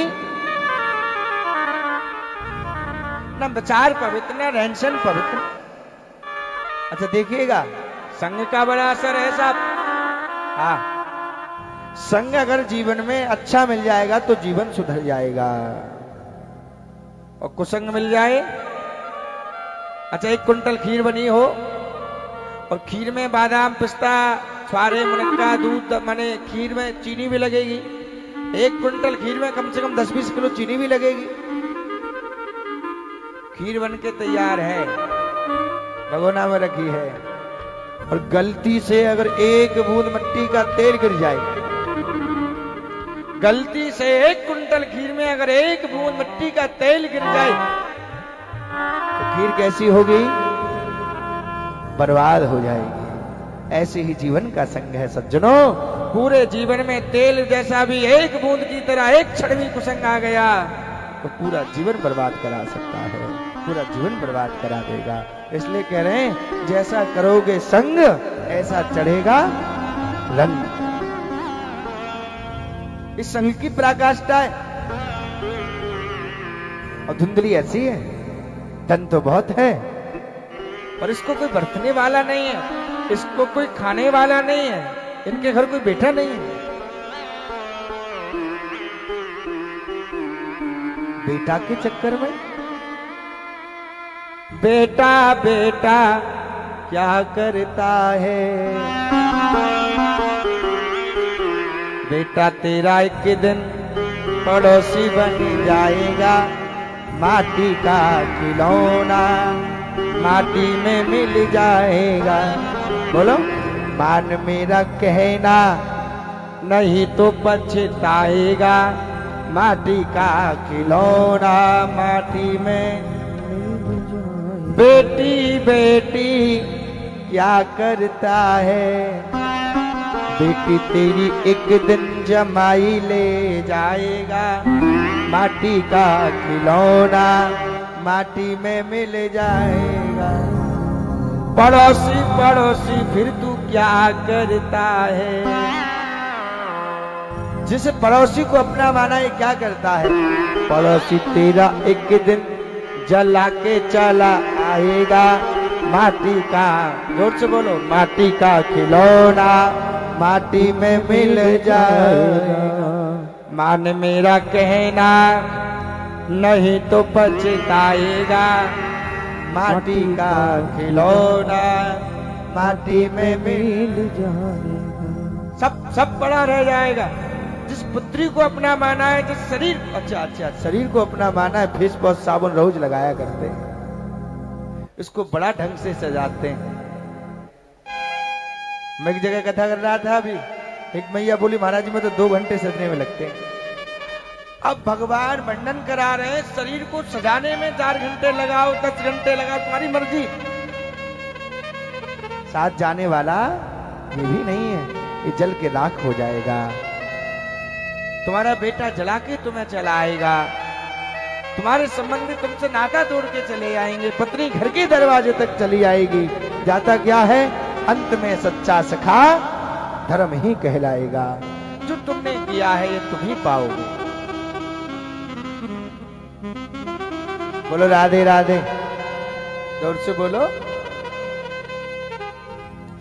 न विचार पवित्र, न रहन सहन पवित्र। अच्छा देखिएगा, संग का बड़ा असर है साहब। हाँ, संग अगर जीवन में अच्छा मिल जाएगा तो जीवन सुधर जाएगा। और कुसंग मिल जाए। अच्छा, 1 कुंटल खीर बनी हो और खीर में बादाम, पिस्ता, छुआरे, मुनक्का, दूध, माने खीर में चीनी भी लगेगी। 1 कुंटल खीर में कम से कम 10-20 किलो चीनी भी लगेगी। खीर बन के तैयार है, भगोना में रखी है। और गलती से अगर 1 बूंद मिट्टी का तेल गिर जाए, गलती से 1 कुंटल खीर में अगर 1 बूंद मिट्टी का तेल गिर जाए तो खीर कैसी होगी? बर्बाद हो जाएगी। ऐसे ही जीवन का संग है सज्जनों। पूरे जीवन में तेल जैसा भी 1 बूंद की तरह 1 क्षण भी कुसंग आ गया तो पूरा जीवन बर्बाद करा सकता है, पूरा जीवन बर्बाद करा देगा। इसलिए कह रहे हैं, जैसा करोगे संग ऐसा चढ़ेगा रंग। इस संग की पराकाष्ठा है। और धुंधली ऐसी है, धन तो बहुत है पर इसको कोई बरतने वाला नहीं है, इसको कोई खाने वाला नहीं है, इनके घर कोई बैठा नहीं है। बेटा के चक्कर में, बेटा बेटा क्या करता है, बेटा तेरा एक दिन पड़ोसी बन जाएगा, माटी का खिलौना माटी में मिल जाएगा। बोलो, मान मेरा कहना नहीं तो पछताएगा, माटी का खिलौना माटी में। बेटी बेटी क्या करता है, बेटी तेरी एक दिन जमाई ले जाएगा, माटी का खिलौना माटी में मिल जाएगा। पड़ोसी पड़ोसी फिर तू क्या करता है, जिसे पड़ोसी को अपना माना है क्या करता है। पड़ोसी तेरा एक दिन जला के चला आएगा, माटी का, जोर से बोलो, माटी का खिलौना माटी में मिल जाएगा। मान मेरा कहना नहीं तो पछताएगा, माटी का खिलौना माटी में मिल जाएगा। सब बड़ा रह जाएगा। जिस पुत्री को अपना माना है, जिस शरीर, अच्छा शरीर को अपना माना है, फेस वॉश साबुन रोज लगाया करते हैं, इसको बड़ा ढंग से सजाते हैं। मैं एक जगह कथा कर रहा था अभी, एक मैया बोली महाराज जी में तो 2 घंटे सजने में लगते हैं। अब भगवान वर्णन करा रहे हैं, शरीर को सजाने में 4 घंटे लगाओ, 10 घंटे लगाओ, तुम्हारी मर्जी। साथ जाने वाला ये भी नहीं है, ये जल के राख हो जाएगा। तुम्हारा बेटा जला के तुम्हें चलाएगा, तुम्हारे संबंधी तुमसे नाता तोड़ के चले आएंगे, पत्नी घर के दरवाजे तक चली आएगी। जाता क्या है, अंत में सच्चा सखा धर्म ही कहलाएगा। जो तुमने किया है ये तुम ही पाओगे। बोलो राधे राधे, जोर से बोलो।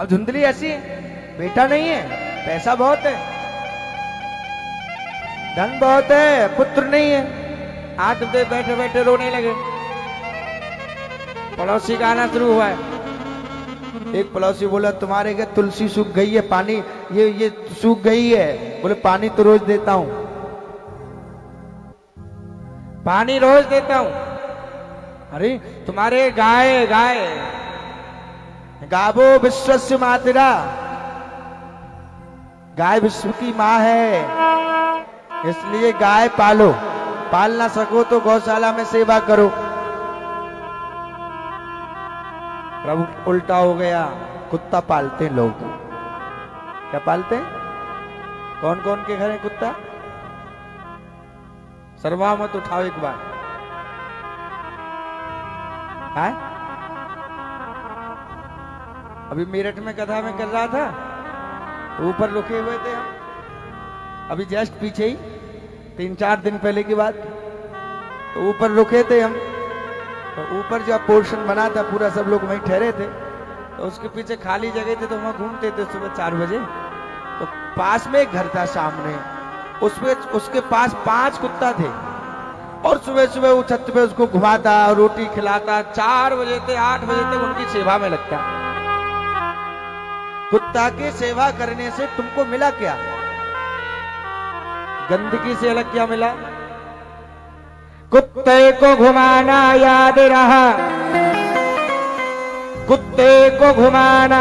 अब धुंधली ऐसी है, बेटा नहीं है, पैसा बहुत है, धन बहुत है, पुत्र नहीं है, हाथ दे बैठे बैठे रोने लगे। पड़ोसी का आना शुरू हुआ है। एक पड़ोसी बोला तुम्हारे घर तुलसी सूख गई है, पानी ये सूख गई है। बोले पानी तो रोज देता हूं, पानी रोज देता हूं। अरे तुम्हारे गाय गावो विश्वस्य मातरा, गाय विश्व की मां है, इसलिए गाय पालो, पाल ना सको तो गौशाला में सेवा करो। प्रभु उल्टा हो गया, कुत्ता पालते हैं लोग। क्या पालते हैं? कौन कौन के घर है कुत्ता? सरवा मत उठाओ एक बार। है? अभी मेरठ में कथा में कर रहा था, ऊपर रुके हुए थे हम, अभी जस्ट पीछे ही 3-4 दिन पहले की बात, तो ऊपर रुके थे हम। तो ऊपर जो पोर्शन बना था पूरा, सब लोग वहीं ठहरे थे, तो उसके पीछे खाली जगह थी, तो वहां घूमते थे सुबह 4 बजे। तो पास में एक घर था सामने, उसमें उसके पास 5 कुत्ता थे, और सुबह सुबह वो छत पे उसको घुमाता, रोटी खिलाता, 4 बजे से 8 बजे तक उनकी सेवा में लगता। कुत्ता की सेवा करने से तुमको मिला क्या? गंदगी से अलग क्या मिला? कुत्ते को घुमाना याद रहा, कुत्ते को घुमाना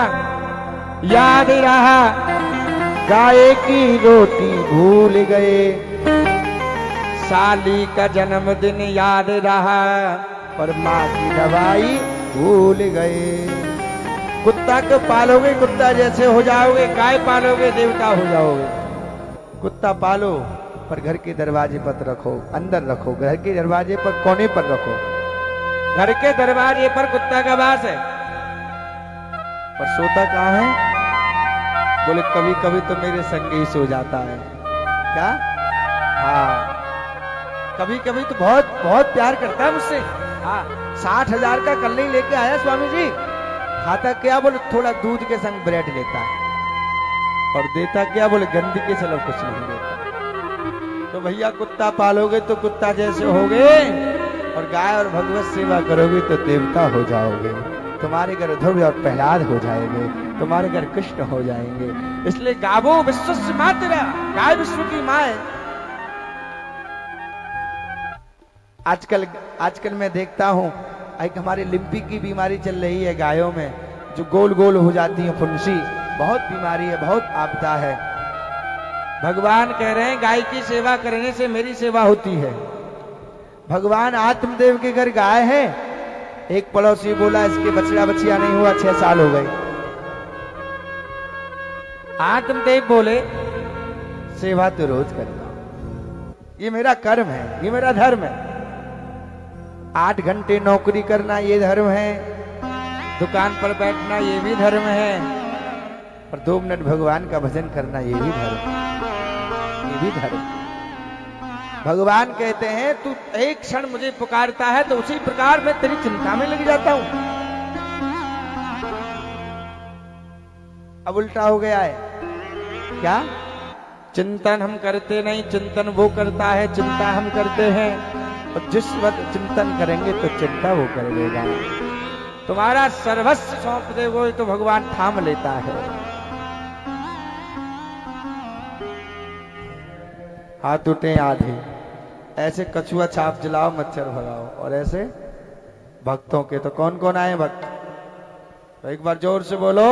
याद रहा, गाय की रोटी भूल गए, साली का जन्मदिन याद रहा, और माँ की दवाई भूल गए। कुत्ता को पालोगे कुत्ता जैसे हो जाओगे, गाय पालोगे देवता हो जाओगे। कुत्ता पालो पर घर के दरवाजे पर रखो, अंदर रखो, घर के दरवाजे पर कोने पर रखो। घर के दरवाजे पर कुत्ता का वास है, पर सोता कहाँ है? बोले कभी कभी तो मेरे संग ही सो जाता है। क्या? हाँ, कभी कभी तो बहुत बहुत प्यार करता है मुझसे। हाँ, 60,000 का कल्ली लेके आया स्वामी जी। खाता क्या? बोले थोड़ा दूध के संग ब्रेड लेता है, और देता क्या? बोले गंदगी से लोग कुछ नहीं देता। तो भैया कुत्ता पालोगे तो कुत्ता जैसे होगे, और गाय और भगवत सेवा करोगे तो देवता हो जाओगे। तुम्हारे घर ध्रुव और प्रहलाद हो जाएंगे, तुम्हारे घर कृष्ण हो जाएंगे। इसलिए गावो विश्वस्य मातरा, गाय विश्व की माँ है। आजकल मैं देखता हूं एक हमारे लिम्पी की बीमारी चल रही है गायों में, जो गोल गोल हो जाती है फुंसी, बहुत बीमारी है, बहुत आपदा है। भगवान कह रहे हैं गाय की सेवा करने से मेरी सेवा होती है। भगवान आत्मदेव के घर गाय है, एक पड़ोसी बोला इसके बच्चा बच्चिया नहीं हुआ, 6 साल हो गए। आत्मदेव बोले सेवा तो रोज करना, ये मेरा कर्म है, ये मेरा धर्म है। 8 घंटे नौकरी करना ये धर्म है, दुकान पर बैठना ये भी धर्म है, और 2 मिनट भगवान का भजन करना ये भी धर्म, ये भी धर्म। भगवान कहते हैं तू एक क्षण मुझे पुकारता है तो उसी प्रकार मैं तेरी चिंता में लग जाता हूं। अब उल्टा हो गया है क्या? चिंतन हम करते नहीं, चिंतन वो करता है, चिंता हम करते हैं, और जिस वक्त चिंतन करेंगे तो चिंता वो कर देगा। तुम्हारा सर्वस्व सौंप देगो तो भगवान थाम लेता है। हाथ उठे आधे, ऐसे कछुआ छाप जलाओ मच्छर भगाओ, और ऐसे भक्तों के तो कौन कौन आए भक्त? तो एक बार जोर से बोलो,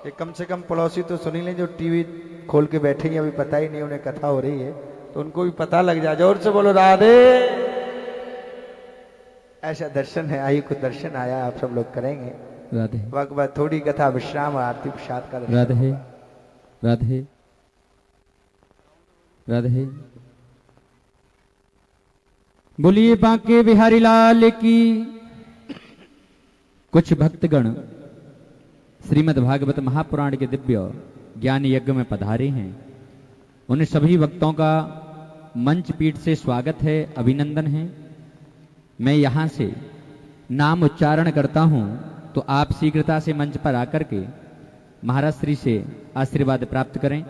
ये कम से कम पड़ोसी तो सुनी लें जो टीवी खोल के बैठे हैं, अभी पता ही नहीं उन्हें कथा हो रही है, तो उनको भी पता लग जाए। जोर से बोलो राधे। ऐसा दर्शन है, आइए कुछ दर्शन आया, आप सब लोग करेंगे राधे वक्त बाद थोड़ी कथा विश्राम और आरती प्रसाद का दर्शन। राधे राधे राधे। बोलिए बांके बिहारी लाल की। कुछ भक्तगण श्रीमद् भागवत महापुराण के दिव्य ज्ञान यज्ञ में पधारे हैं, उन सभी भक्तों का मंच पीठ से स्वागत है, अभिनंदन है। मैं यहां से नाम उच्चारण करता हूं तो आप शीघ्रता से मंच पर आकर के महाराज श्री से आशीर्वाद प्राप्त करें।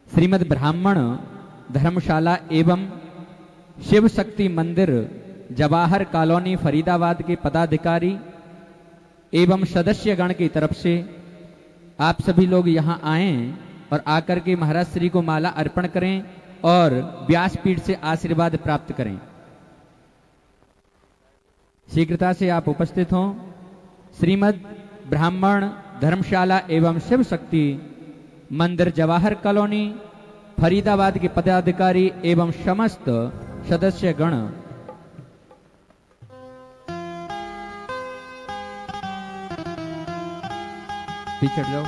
श्रीमद् ब्राह्मण धर्मशाला एवं शिव शक्ति मंदिर जवाहर कॉलोनी फरीदाबाद के पदाधिकारी एवं सदस्य गण की तरफ से आप सभी लोग यहां आए और आकर के महाराज श्री को माला अर्पण करें और व्यासपीठ से आशीर्वाद प्राप्त करें। शीघ्रता से आप उपस्थित हों। श्रीमद् ब्राह्मण धर्मशाला एवं शिव शक्ति मंदिर जवाहर कॉलोनी फरीदाबाद के पदाधिकारी एवं समस्त सदस्य गण पीछे जाओ।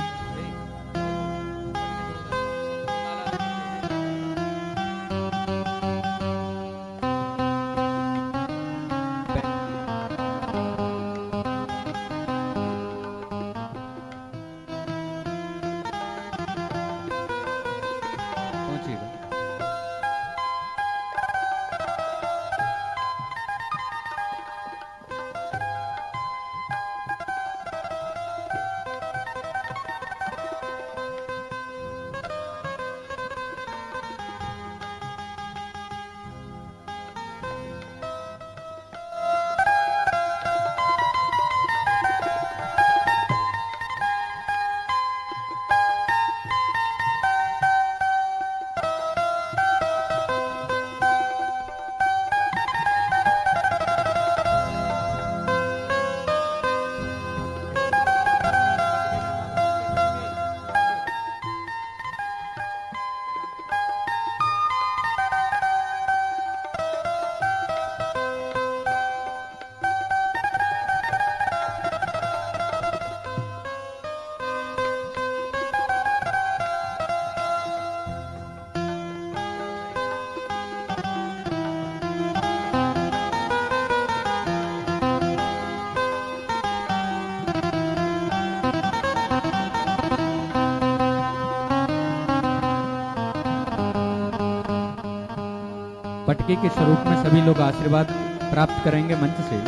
पटके के स्वरूप में सभी लोग आशीर्वाद प्राप्त करेंगे मंच से।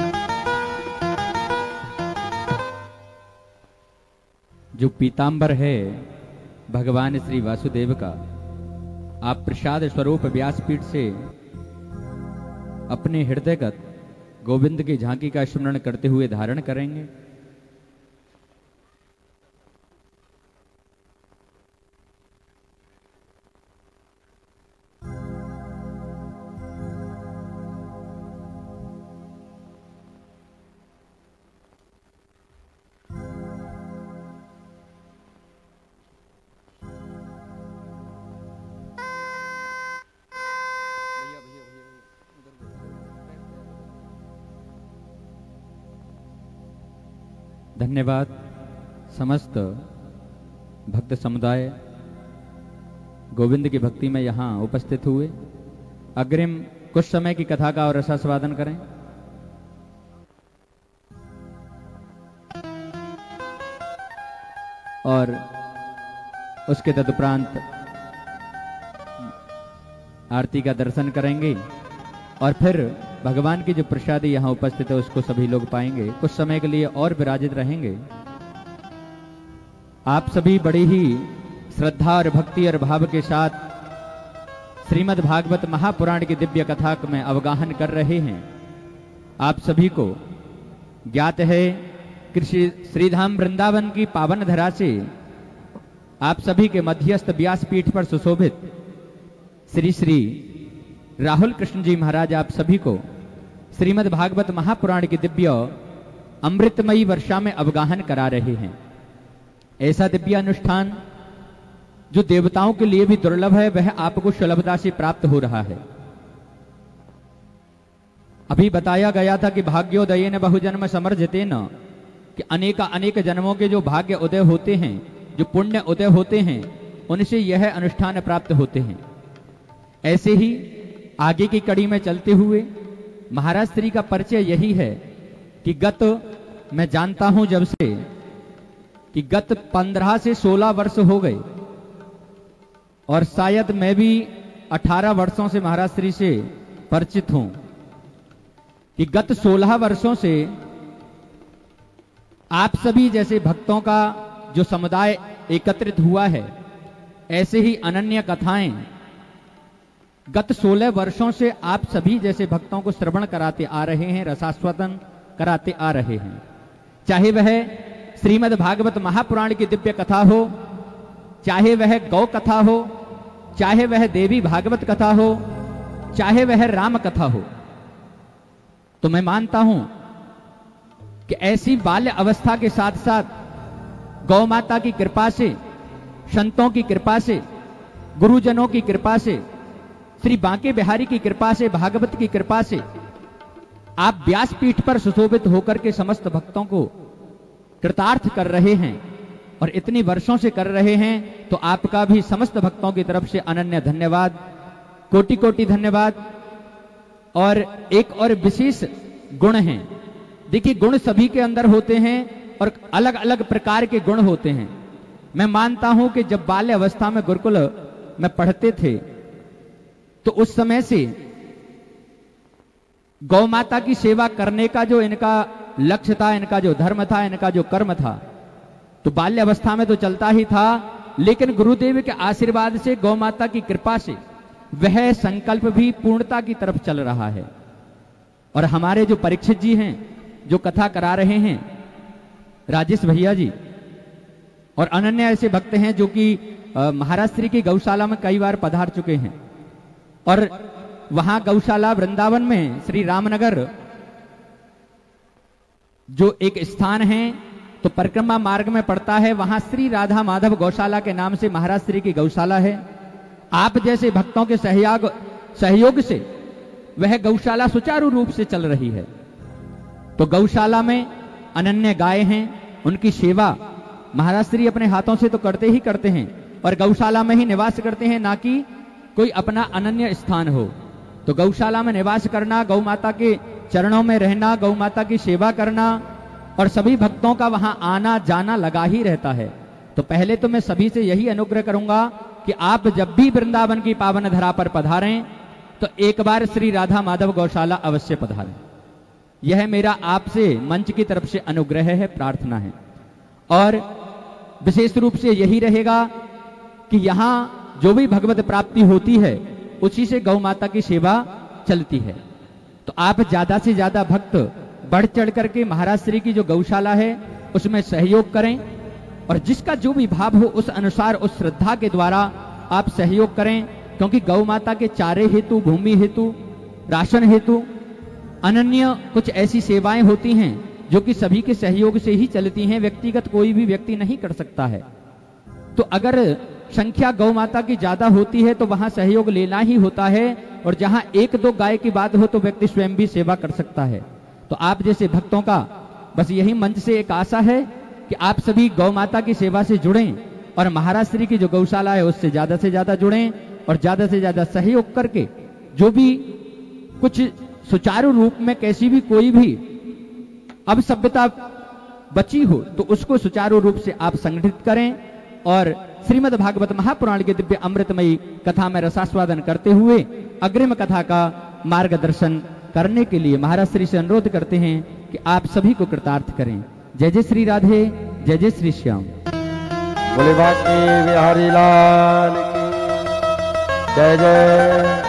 जो पीतांबर है भगवान श्री वासुदेव का, आप प्रसाद स्वरूप व्यासपीठ से अपने हृदयगत गोविंद की झांकी का स्मरण करते हुए धारण करेंगे। धन्यवाद समस्त भक्त समुदाय गोविंद की भक्ति में यहाँ उपस्थित हुए। अग्रिम कुछ समय की कथा का और रसास्वादन करें। और उसके तदुपरांत आरती का दर्शन करेंगे और फिर भगवान की जो प्रसादी यहाँ उपस्थित है उसको सभी लोग पाएंगे। कुछ समय के लिए और विराजित रहेंगे। आप सभी बड़ी ही श्रद्धा और भक्ति और भाव के साथ श्रीमद् भागवत महापुराण की दिव्य कथा में अवगाहन कर रहे हैं। आप सभी को ज्ञात है कि श्रीधाम वृंदावन की पावन धरा से आप सभी के मध्यस्थ व्यासपीठ पर सुशोभित श्री श्री राहुल कृष्ण जी महाराज आप सभी को श्रीमद् भागवत महापुराण की दिव्य अमृतमयी वर्षा में अवगाहन करा रहे हैं। ऐसा दिव्य अनुष्ठान जो देवताओं के लिए भी दुर्लभ है, वह आपको सुलभता से प्राप्त हो रहा है। अभी बताया गया था कि भाग्योदयेन बहुजन्म समर्जितेन, कि अनेक जन्मों के जो भाग्य उदय होते हैं, जो पुण्य उदय होते हैं, उनसे यह अनुष्ठान प्राप्त होते हैं। ऐसे ही आगे की कड़ी में चलते हुए महाराज श्री का परिचय यही है कि मैं जानता हूं जब से कि गत 15 से 16 वर्ष हो गए और शायद मैं भी 18 वर्षों से महाराज श्री से परिचित हूं, कि गत 16 वर्षों से आप सभी जैसे भक्तों का जो समुदाय एकत्रित हुआ है, ऐसे ही अनन्य कथाएं गत 16 वर्षों से आप सभी जैसे भक्तों को श्रवण कराते आ रहे हैं, रसास्वादन कराते आ रहे हैं। चाहे वह श्रीमद् भागवत महापुराण की दिव्य कथा हो, चाहे वह गौ कथा हो, चाहे वह देवी भागवत कथा हो, चाहे वह राम कथा हो, तो मैं मानता हूं कि ऐसी बाल्य अवस्था के साथ साथ गौ माता की कृपा से, संतों की कृपा से, गुरुजनों की कृपा से, श्री बांके बिहारी की कृपा से, भागवत की कृपा से आप व्यासपीठ पर सुशोभित होकर के समस्त भक्तों को कृतार्थ कर रहे हैं और इतनी वर्षों से कर रहे हैं, तो आपका भी समस्त भक्तों की तरफ से अनन्य धन्यवाद, कोटि कोटि धन्यवाद। और एक और विशेष गुण है, देखिए गुण सभी के अंदर होते हैं और अलग अलग प्रकार के गुण होते हैं। मैं मानता हूं कि जब बाल्य अवस्था में गुरुकुल में पढ़ते थे तो उस समय से गौ माता की सेवा करने का जो इनका लक्ष्य था, इनका जो धर्म था, इनका जो कर्म था, तो बाल्य अवस्था में तो चलता ही था, लेकिन गुरुदेव के आशीर्वाद से, गौ माता की कृपा से वह संकल्प भी पूर्णता की तरफ चल रहा है। और हमारे जो परीक्षित जी हैं, जो कथा करा रहे हैं, राजेश भैया जी, और अनन्य ऐसे भक्त हैं जो कि महाराज श्री की गौशाला में कई बार पधार चुके हैं। और वहां गौशाला वृंदावन में श्री रामनगर जो एक स्थान है, तो परिक्रमा मार्ग में पड़ता है, वहां श्री राधा माधव गौशाला के नाम से महाराज श्री की गौशाला है। आप जैसे भक्तों के सहयोग से वह गौशाला सुचारू रूप से चल रही है। तो गौशाला में अनन्य गाय हैं, उनकी सेवा महाराज श्री अपने हाथों से तो करते ही करते हैं और गौशाला में ही निवास करते हैं, ना कि कोई अपना अनन्य स्थान हो। तो गौशाला में निवास करना, गौ माता के चरणों में रहना, गौ माता की सेवा करना और सभी भक्तों का वहां आना जाना लगा ही रहता है। तो पहले तो मैं सभी से यही अनुग्रह करूंगा कि आप जब भी वृंदावन की पावन धरा पर पधारें तो एक बार श्री राधा माधव गौशाला अवश्य पधारें। यह मेरा आपसे मंच की तरफ से अनुग्रह है, प्रार्थना है। और विशेष रूप से यही रहेगा कि यहां जो भी भगवत प्राप्ति होती है उसी से गौ माता की सेवा चलती है। तो आप ज्यादा से ज्यादा भक्त बढ़ चढ़ करके महाराज श्री की जो गौशाला है उसमें सहयोग करें और जिसका जो भी भाव हो उस अनुसार, उस श्रद्धा के द्वारा आप सहयोग करें, क्योंकि गौ माता के चारे हेतु, भूमि हेतु, राशन हेतु अनन्य कुछ ऐसी सेवाएं होती हैं जो कि सभी के सहयोग से ही चलती हैं, व्यक्तिगत कोई भी व्यक्ति नहीं कर सकता है। तो अगर संख्या गौ माता की ज्यादा होती है तो वहां सहयोग लेना ही होता है, और जहां एक दो गाय की बात हो तो व्यक्ति स्वयं भी सेवा कर सकता है। तो आप जैसे भक्तों का बस यही मंच से एक आशा है कि आप सभी गौ माता की सेवा से जुड़ें और महाराज श्री की जो गौशाला है उससे ज्यादा जुड़ें और ज्यादा से ज्यादा सहयोग करके जो भी कुछ सुचारू रूप में कैसी भी कोई भी अब सभ्यता बची हो तो उसको सुचारू रूप से आप संगठित करें और श्रीमद् भागवत महापुराण के दिव्य अमृतमयी कथा में रसास्वादन करते हुए अग्रिम कथा का मार्गदर्शन करने के लिए महाराज श्री से अनुरोध करते हैं कि आप सभी को कृतार्थ करें। जय जय श्री राधे, जय जय श्री श्याम। बोले बांके बिहारी लाल की जय जय।